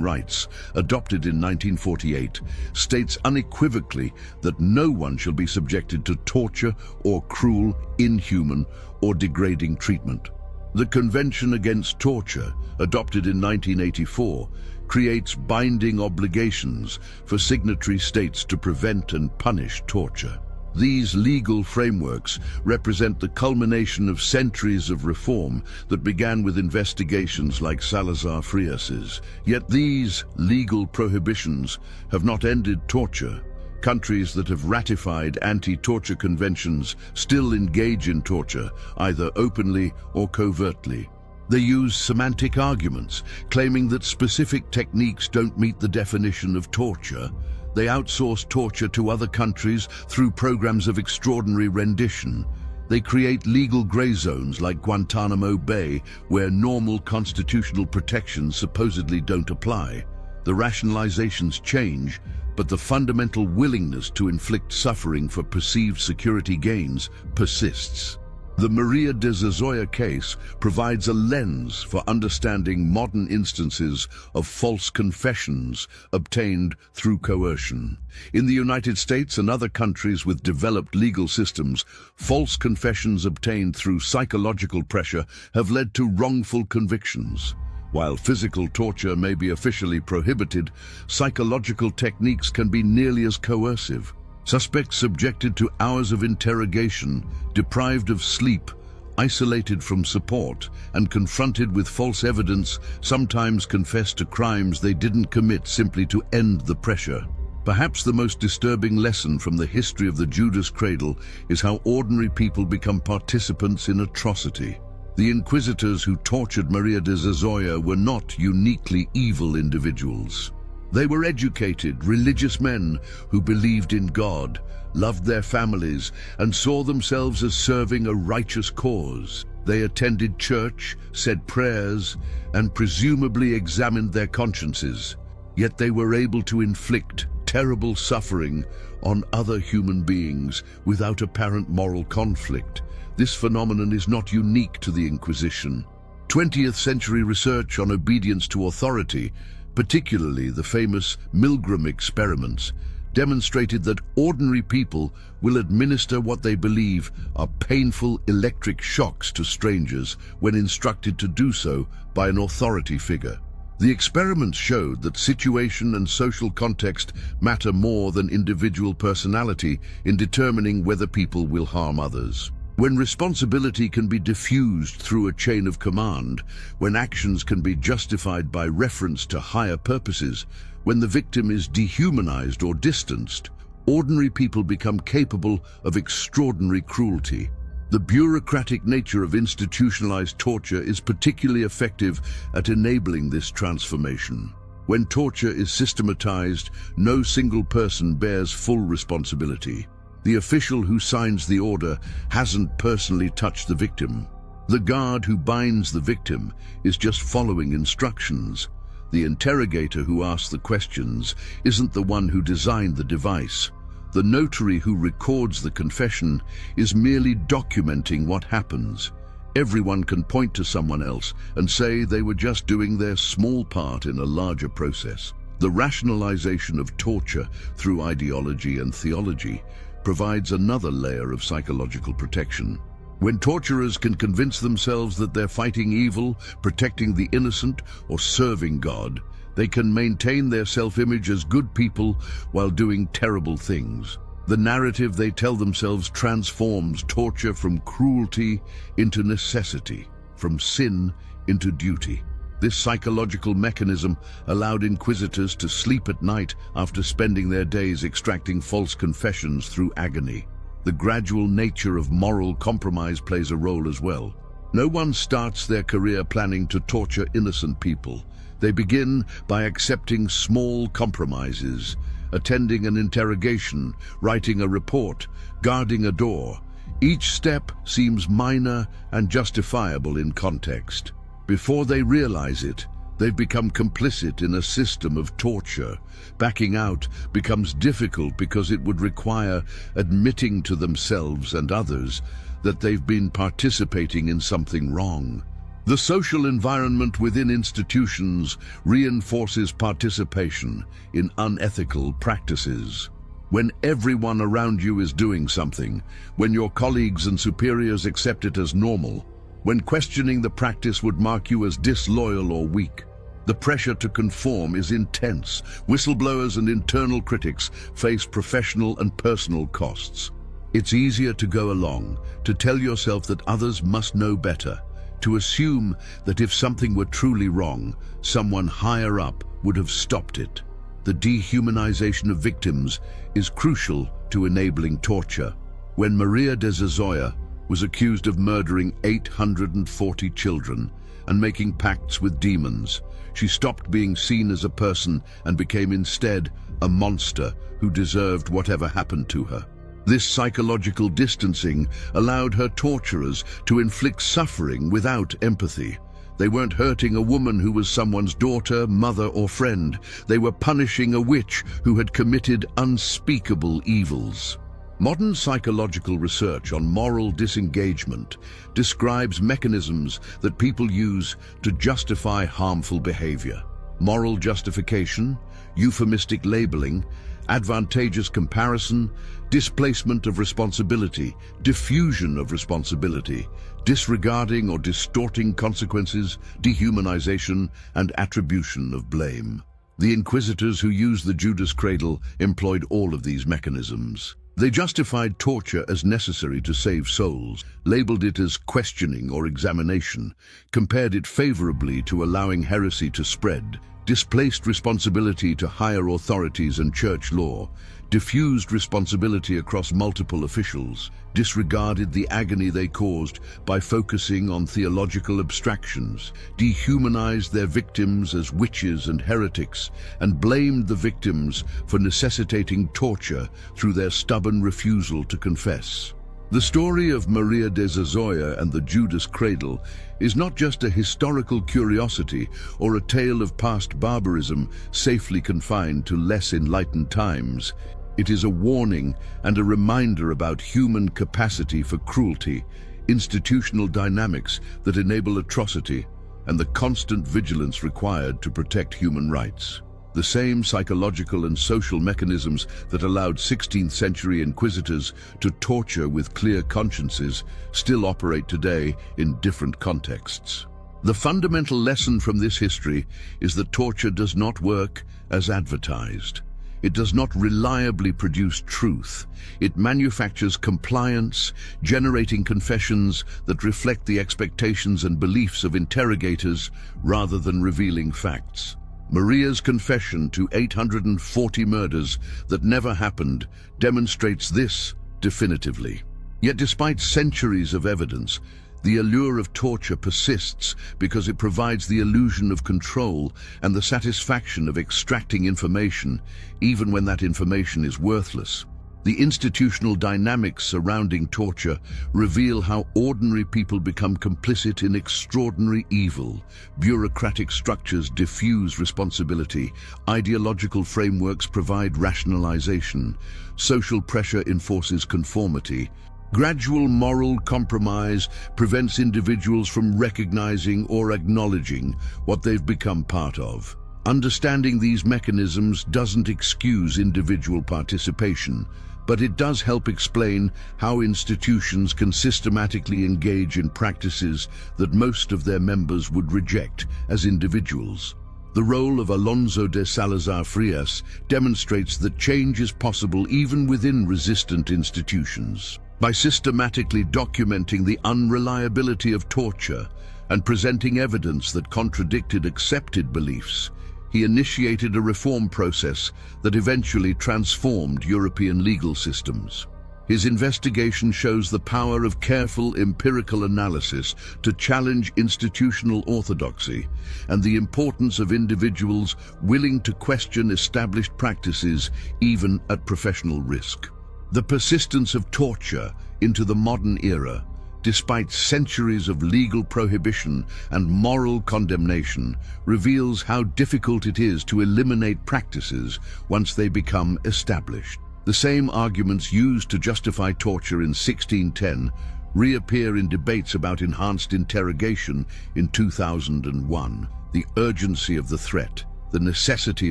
Rights, adopted in 1948, states unequivocally that no one shall be subjected to torture or cruel, inhuman, or degrading treatment. The Convention Against Torture, adopted in 1984, creates binding obligations for signatory states to prevent and punish torture. These legal frameworks represent the culmination of centuries of reform that began with investigations like Salazar Frias's. Yet these legal prohibitions have not ended torture. Countries that have ratified anti-torture conventions still engage in torture, either openly or covertly. They use semantic arguments, claiming that specific techniques don't meet the definition of torture. They outsource torture to other countries through programs of extraordinary rendition. They create legal gray zones like Guantanamo Bay, where normal constitutional protections supposedly don't apply. The rationalizations change, but the fundamental willingness to inflict suffering for perceived security gains persists. The Maria de Zazoya case provides a lens for understanding modern instances of false confessions obtained through coercion. In the United States and other countries with developed legal systems, false confessions obtained through psychological pressure have led to wrongful convictions. While physical torture may be officially prohibited, psychological techniques can be nearly as coercive. Suspects subjected to hours of interrogation, deprived of sleep, isolated from support, and confronted with false evidence sometimes confess to crimes they didn't commit simply to end the pressure. Perhaps the most disturbing lesson from the history of the Judas cradle is how ordinary people become participants in atrocity. The inquisitors who tortured Maria de Zazoya were not uniquely evil individuals. They were educated, religious men who believed in God, loved their families, and saw themselves as serving a righteous cause. They attended church, said prayers, and presumably examined their consciences. Yet they were able to inflict terrible suffering on other human beings without apparent moral conflict. This phenomenon is not unique to the Inquisition. 20th century research on obedience to authority, particularly the famous Milgram experiments, demonstrated that ordinary people will administer what they believe are painful electric shocks to strangers when instructed to do so by an authority figure. The experiments showed that situation and social context matter more than individual personality in determining whether people will harm others. When responsibility can be diffused through a chain of command, when actions can be justified by reference to higher purposes, when the victim is dehumanized or distanced, ordinary people become capable of extraordinary cruelty. The bureaucratic nature of institutionalized torture is particularly effective at enabling this transformation. When torture is systematized, no single person bears full responsibility. The official who signs the order hasn't personally touched the victim. The guard who binds the victim is just following instructions. The interrogator who asks the questions isn't the one who designed the device. The notary who records the confession is merely documenting what happens. Everyone can point to someone else and say they were just doing their small part in a larger process. The rationalization of torture through ideology and theology provides another layer of psychological protection. When torturers can convince themselves that they're fighting evil, protecting the innocent, or serving God, they can maintain their self-image as good people while doing terrible things. The narrative they tell themselves transforms torture from cruelty into necessity, from sin into duty. This psychological mechanism allowed inquisitors to sleep at night after spending their days extracting false confessions through agony. The gradual nature of moral compromise plays a role as well. No one starts their career planning to torture innocent people. They begin by accepting small compromises, attending an interrogation, writing a report, guarding a door. Each step seems minor and justifiable in context. Before they realize it, they've become complicit in a system of torture. Backing out becomes difficult because it would require admitting to themselves and others that they've been participating in something wrong. The social environment within institutions reinforces participation in unethical practices. When everyone around you is doing something, when your colleagues and superiors accept it as normal, when questioning the practice would mark you as disloyal or weak, the pressure to conform is intense. Whistleblowers and internal critics face professional and personal costs. It's easier to go along, to tell yourself that others must know better, to assume that if something were truly wrong, someone higher up would have stopped it. The dehumanization of victims is crucial to enabling torture. When Maria de Zazoya was accused of murdering 840 children and making pacts with demons, she stopped being seen as a person and became instead a monster who deserved whatever happened to her. This psychological distancing allowed her torturers to inflict suffering without empathy. They weren't hurting a woman who was someone's daughter, mother, or friend. They were punishing a witch who had committed unspeakable evils. Modern psychological research on moral disengagement describes mechanisms that people use to justify harmful behavior. Moral justification, euphemistic labeling, advantageous comparison, displacement of responsibility, diffusion of responsibility, disregarding or distorting consequences, dehumanization, and attribution of blame. The inquisitors who used the Judas cradle employed all of these mechanisms. They justified torture as necessary to save souls, labeled it as questioning or examination, compared it favorably to allowing heresy to spread, displaced responsibility to higher authorities and church law, diffused responsibility across multiple officials, disregarded the agony they caused by focusing on theological abstractions, dehumanized their victims as witches and heretics, and blamed the victims for necessitating torture through their stubborn refusal to confess. The story of Maria de Zazoya and the Judas cradle is not just a historical curiosity or a tale of past barbarism safely confined to less enlightened times. It is a warning and a reminder about human capacity for cruelty, institutional dynamics that enable atrocity, and the constant vigilance required to protect human rights. The same psychological and social mechanisms that allowed 16th century inquisitors to torture with clear consciences still operate today in different contexts. The fundamental lesson from this history is that torture does not work as advertised. It does not reliably produce truth. It manufactures compliance, generating confessions that reflect the expectations and beliefs of interrogators rather than revealing facts. Maria's confession to 840 murders that never happened demonstrates this definitively. Yet despite centuries of evidence, the allure of torture persists because it provides the illusion of control and the satisfaction of extracting information, even when that information is worthless. The institutional dynamics surrounding torture reveal how ordinary people become complicit in extraordinary evil. Bureaucratic structures diffuse responsibility, ideological frameworks provide rationalization, social pressure enforces conformity. Gradual moral compromise prevents individuals from recognizing or acknowledging what they've become part of. Understanding these mechanisms doesn't excuse individual participation, but it does help explain how institutions can systematically engage in practices that most of their members would reject as individuals. The role of Alonso de Salazar Frias demonstrates that change is possible even within resistant institutions. By systematically documenting the unreliability of torture and presenting evidence that contradicted accepted beliefs, he initiated a reform process that eventually transformed European legal systems. His investigation shows the power of careful empirical analysis to challenge institutional orthodoxy and the importance of individuals willing to question established practices even at professional risk. The persistence of torture into the modern era, despite centuries of legal prohibition and moral condemnation, reveals how difficult it is to eliminate practices once they become established. The same arguments used to justify torture in 1610 reappear in debates about enhanced interrogation in 2001. The urgency of the threat, the necessity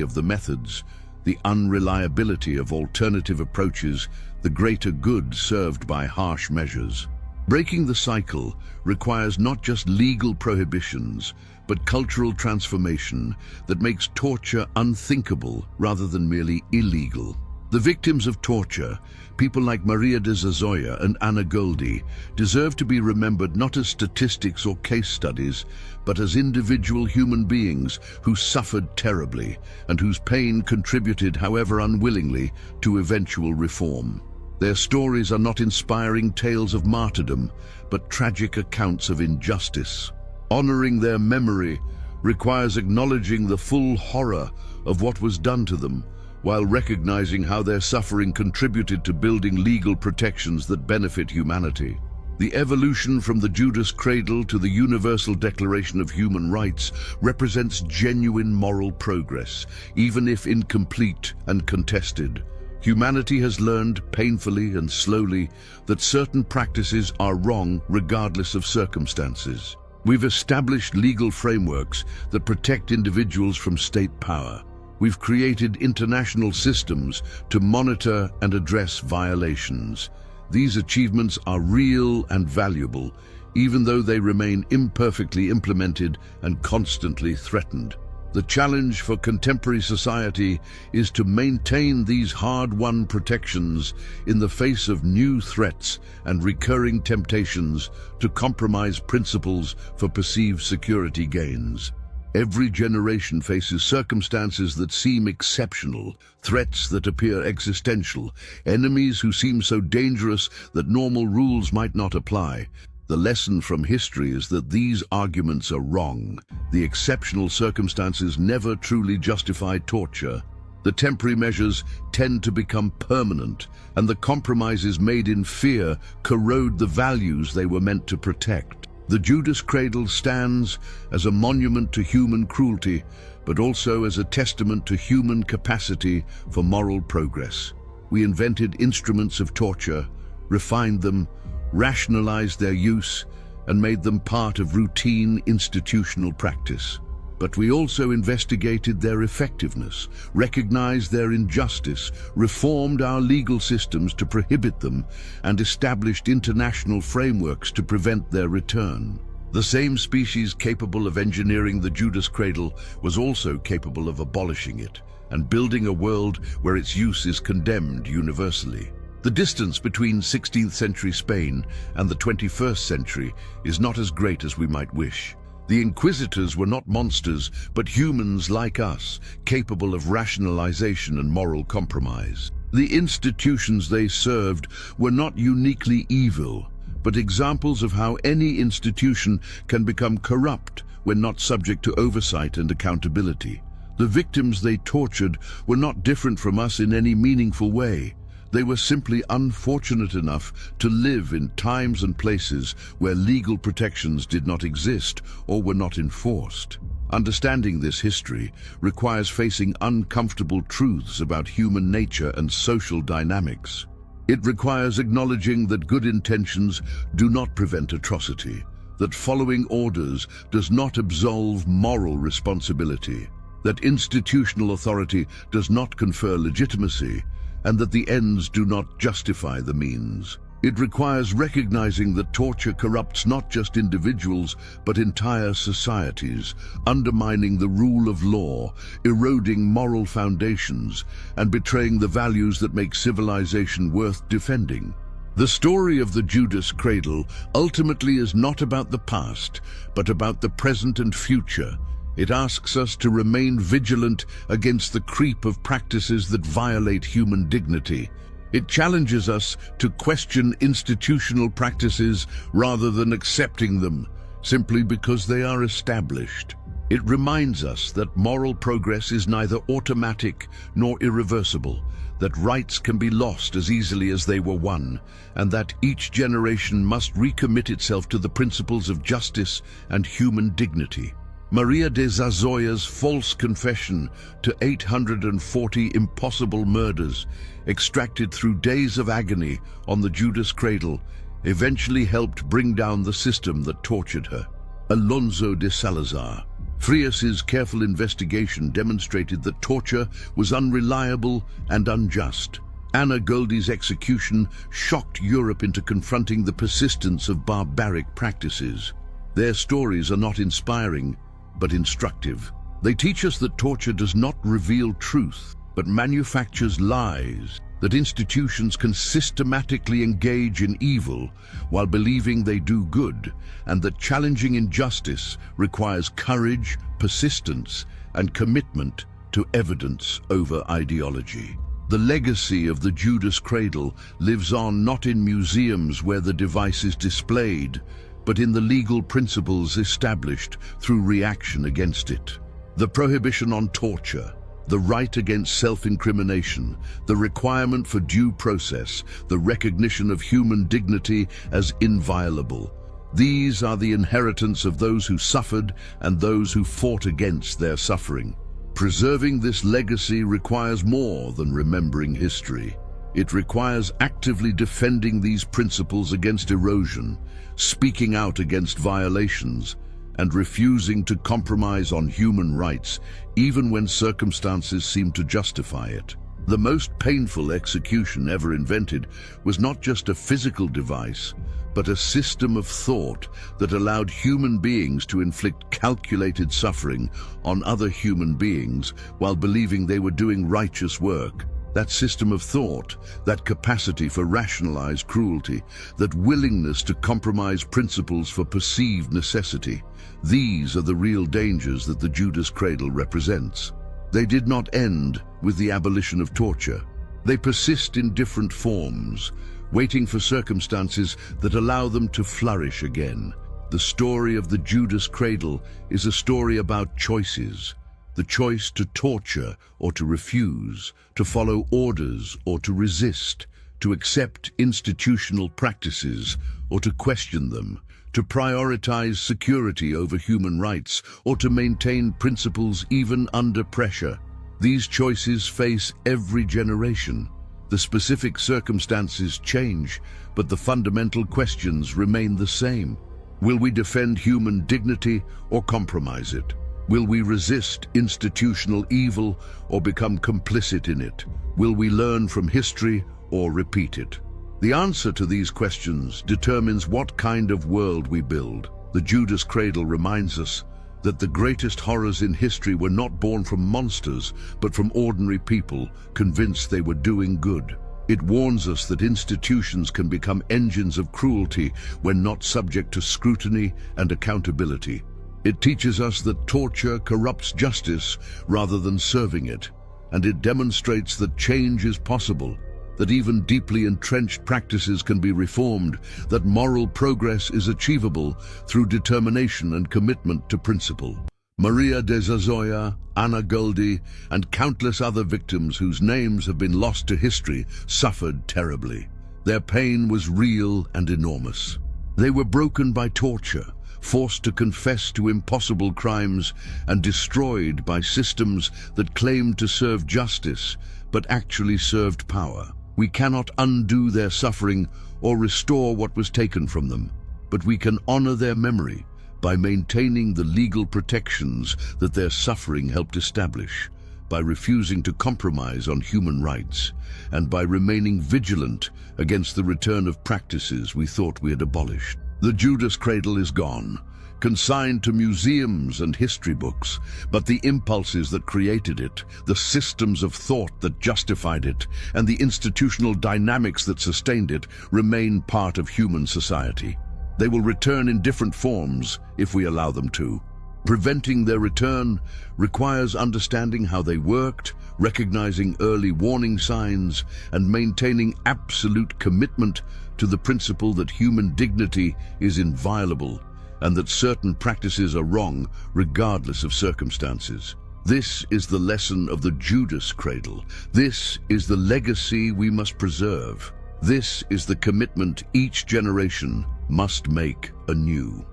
of the methods, the unreliability of alternative approaches, the greater good served by harsh measures. Breaking the cycle requires not just legal prohibitions, but cultural transformation that makes torture unthinkable rather than merely illegal. The victims of torture, people like Maria de Zazoya and Anna Goldi, deserve to be remembered not as statistics or case studies, but as individual human beings who suffered terribly and whose pain contributed, however unwillingly, to eventual reform. Their stories are not inspiring tales of martyrdom, but tragic accounts of injustice. Honoring their memory requires acknowledging the full horror of what was done to them, while recognizing how their suffering contributed to building legal protections that benefit humanity. The evolution from the Judas cradle to the Universal Declaration of Human Rights represents genuine moral progress, even if incomplete and contested. Humanity has learned, painfully and slowly, that certain practices are wrong regardless of circumstances. We've established legal frameworks that protect individuals from state power. We've created international systems to monitor and address violations. These achievements are real and valuable, even though they remain imperfectly implemented and constantly threatened. The challenge for contemporary society is to maintain these hard-won protections in the face of new threats and recurring temptations to compromise principles for perceived security gains. Every generation faces circumstances that seem exceptional, threats that appear existential, enemies who seem so dangerous that normal rules might not apply. The lesson from history is that these arguments are wrong. The exceptional circumstances never truly justify torture. The temporary measures tend to become permanent, and the compromises made in fear corrode the values they were meant to protect. The Judas cradle stands as a monument to human cruelty, but also as a testament to human capacity for moral progress. We invented instruments of torture, refined them, rationalized their use, and made them part of routine institutional practice. But we also investigated their effectiveness, recognized their injustice, reformed our legal systems to prohibit them, and established international frameworks to prevent their return. The same species capable of engineering the Judas cradle was also capable of abolishing it and building a world where its use is condemned universally. The distance between 16th century Spain and the 21st century is not as great as we might wish. The inquisitors were not monsters, but humans like us, capable of rationalization and moral compromise. The institutions they served were not uniquely evil, but examples of how any institution can become corrupt when not subject to oversight and accountability. The victims they tortured were not different from us in any meaningful way. They were simply unfortunate enough to live in times and places where legal protections did not exist or were not enforced. Understanding this history requires facing uncomfortable truths about human nature and social dynamics. It requires acknowledging that good intentions do not prevent atrocity, that following orders does not absolve moral responsibility, that institutional authority does not confer legitimacy, and that the ends do not justify the means. It requires recognizing that torture corrupts not just individuals, but entire societies, undermining the rule of law, eroding moral foundations, and betraying the values that make civilization worth defending. The story of the Judas cradle ultimately is not about the past, but about the present and future. It asks us to remain vigilant against the creep of practices that violate human dignity. It challenges us to question institutional practices rather than accepting them, simply because they are established. It reminds us that moral progress is neither automatic nor irreversible, that rights can be lost as easily as they were won, and that each generation must recommit itself to the principles of justice and human dignity. Maria de Zazoya's false confession to 840 impossible murders, extracted through days of agony on the Judas cradle, eventually helped bring down the system that tortured her. Alonso de Salazar. Frias's careful investigation demonstrated that torture was unreliable and unjust. Anna Goldi's execution shocked Europe into confronting the persistence of barbaric practices. Their stories are not inspiring, but instructive. They teach us that torture does not reveal truth, but manufactures lies, that institutions can systematically engage in evil while believing they do good, and that challenging injustice requires courage, persistence, and commitment to evidence over ideology. The legacy of the Judas cradle lives on not in museums where the device is displayed, but in the legal principles established through reaction against it. The prohibition on torture, the right against self-incrimination, the requirement for due process, the recognition of human dignity as inviolable. These are the inheritance of those who suffered and those who fought against their suffering. Preserving this legacy requires more than remembering history. It requires actively defending these principles against erosion, speaking out against violations, and refusing to compromise on human rights, even when circumstances seem to justify it. The most painful execution ever invented was not just a physical device, but a system of thought that allowed human beings to inflict calculated suffering on other human beings while believing they were doing righteous work. That system of thought, that capacity for rationalized cruelty, that willingness to compromise principles for perceived necessity, these are the real dangers that the Judas cradle represents. They did not end with the abolition of torture. They persist in different forms, waiting for circumstances that allow them to flourish again. The story of the Judas cradle is a story about choices. The choice to torture or to refuse, to follow orders or to resist, to accept institutional practices or to question them, to prioritize security over human rights or to maintain principles even under pressure. These choices face every generation. The specific circumstances change, but the fundamental questions remain the same. Will we defend human dignity or compromise it? Will we resist institutional evil or become complicit in it? Will we learn from history or repeat it? The answer to these questions determines what kind of world we build. The Judas cradle reminds us that the greatest horrors in history were not born from monsters, but from ordinary people convinced they were doing good. It warns us that institutions can become engines of cruelty when not subject to scrutiny and accountability. It teaches us that torture corrupts justice rather than serving it, and it demonstrates that change is possible, that even deeply entrenched practices can be reformed, that moral progress is achievable through determination and commitment to principle. Maria de Zazoya, Anna Goldi, and countless other victims whose names have been lost to history suffered terribly. Their pain was real and enormous. They were broken by torture, forced to confess to impossible crimes, and destroyed by systems that claimed to serve justice, but actually served power. We cannot undo their suffering or restore what was taken from them, but we can honor their memory by maintaining the legal protections that their suffering helped establish, by refusing to compromise on human rights, and by remaining vigilant against the return of practices we thought we had abolished. The Judas cradle is gone, consigned to museums and history books, but the impulses that created it, the systems of thought that justified it, and the institutional dynamics that sustained it remain part of human society. They will return in different forms if we allow them to. Preventing their return requires understanding how they worked, recognizing early warning signs, and maintaining absolute commitment to the principle that human dignity is inviolable and that certain practices are wrong regardless of circumstances. This is the lesson of the Judas cradle. This is the legacy we must preserve. This is the commitment each generation must make anew.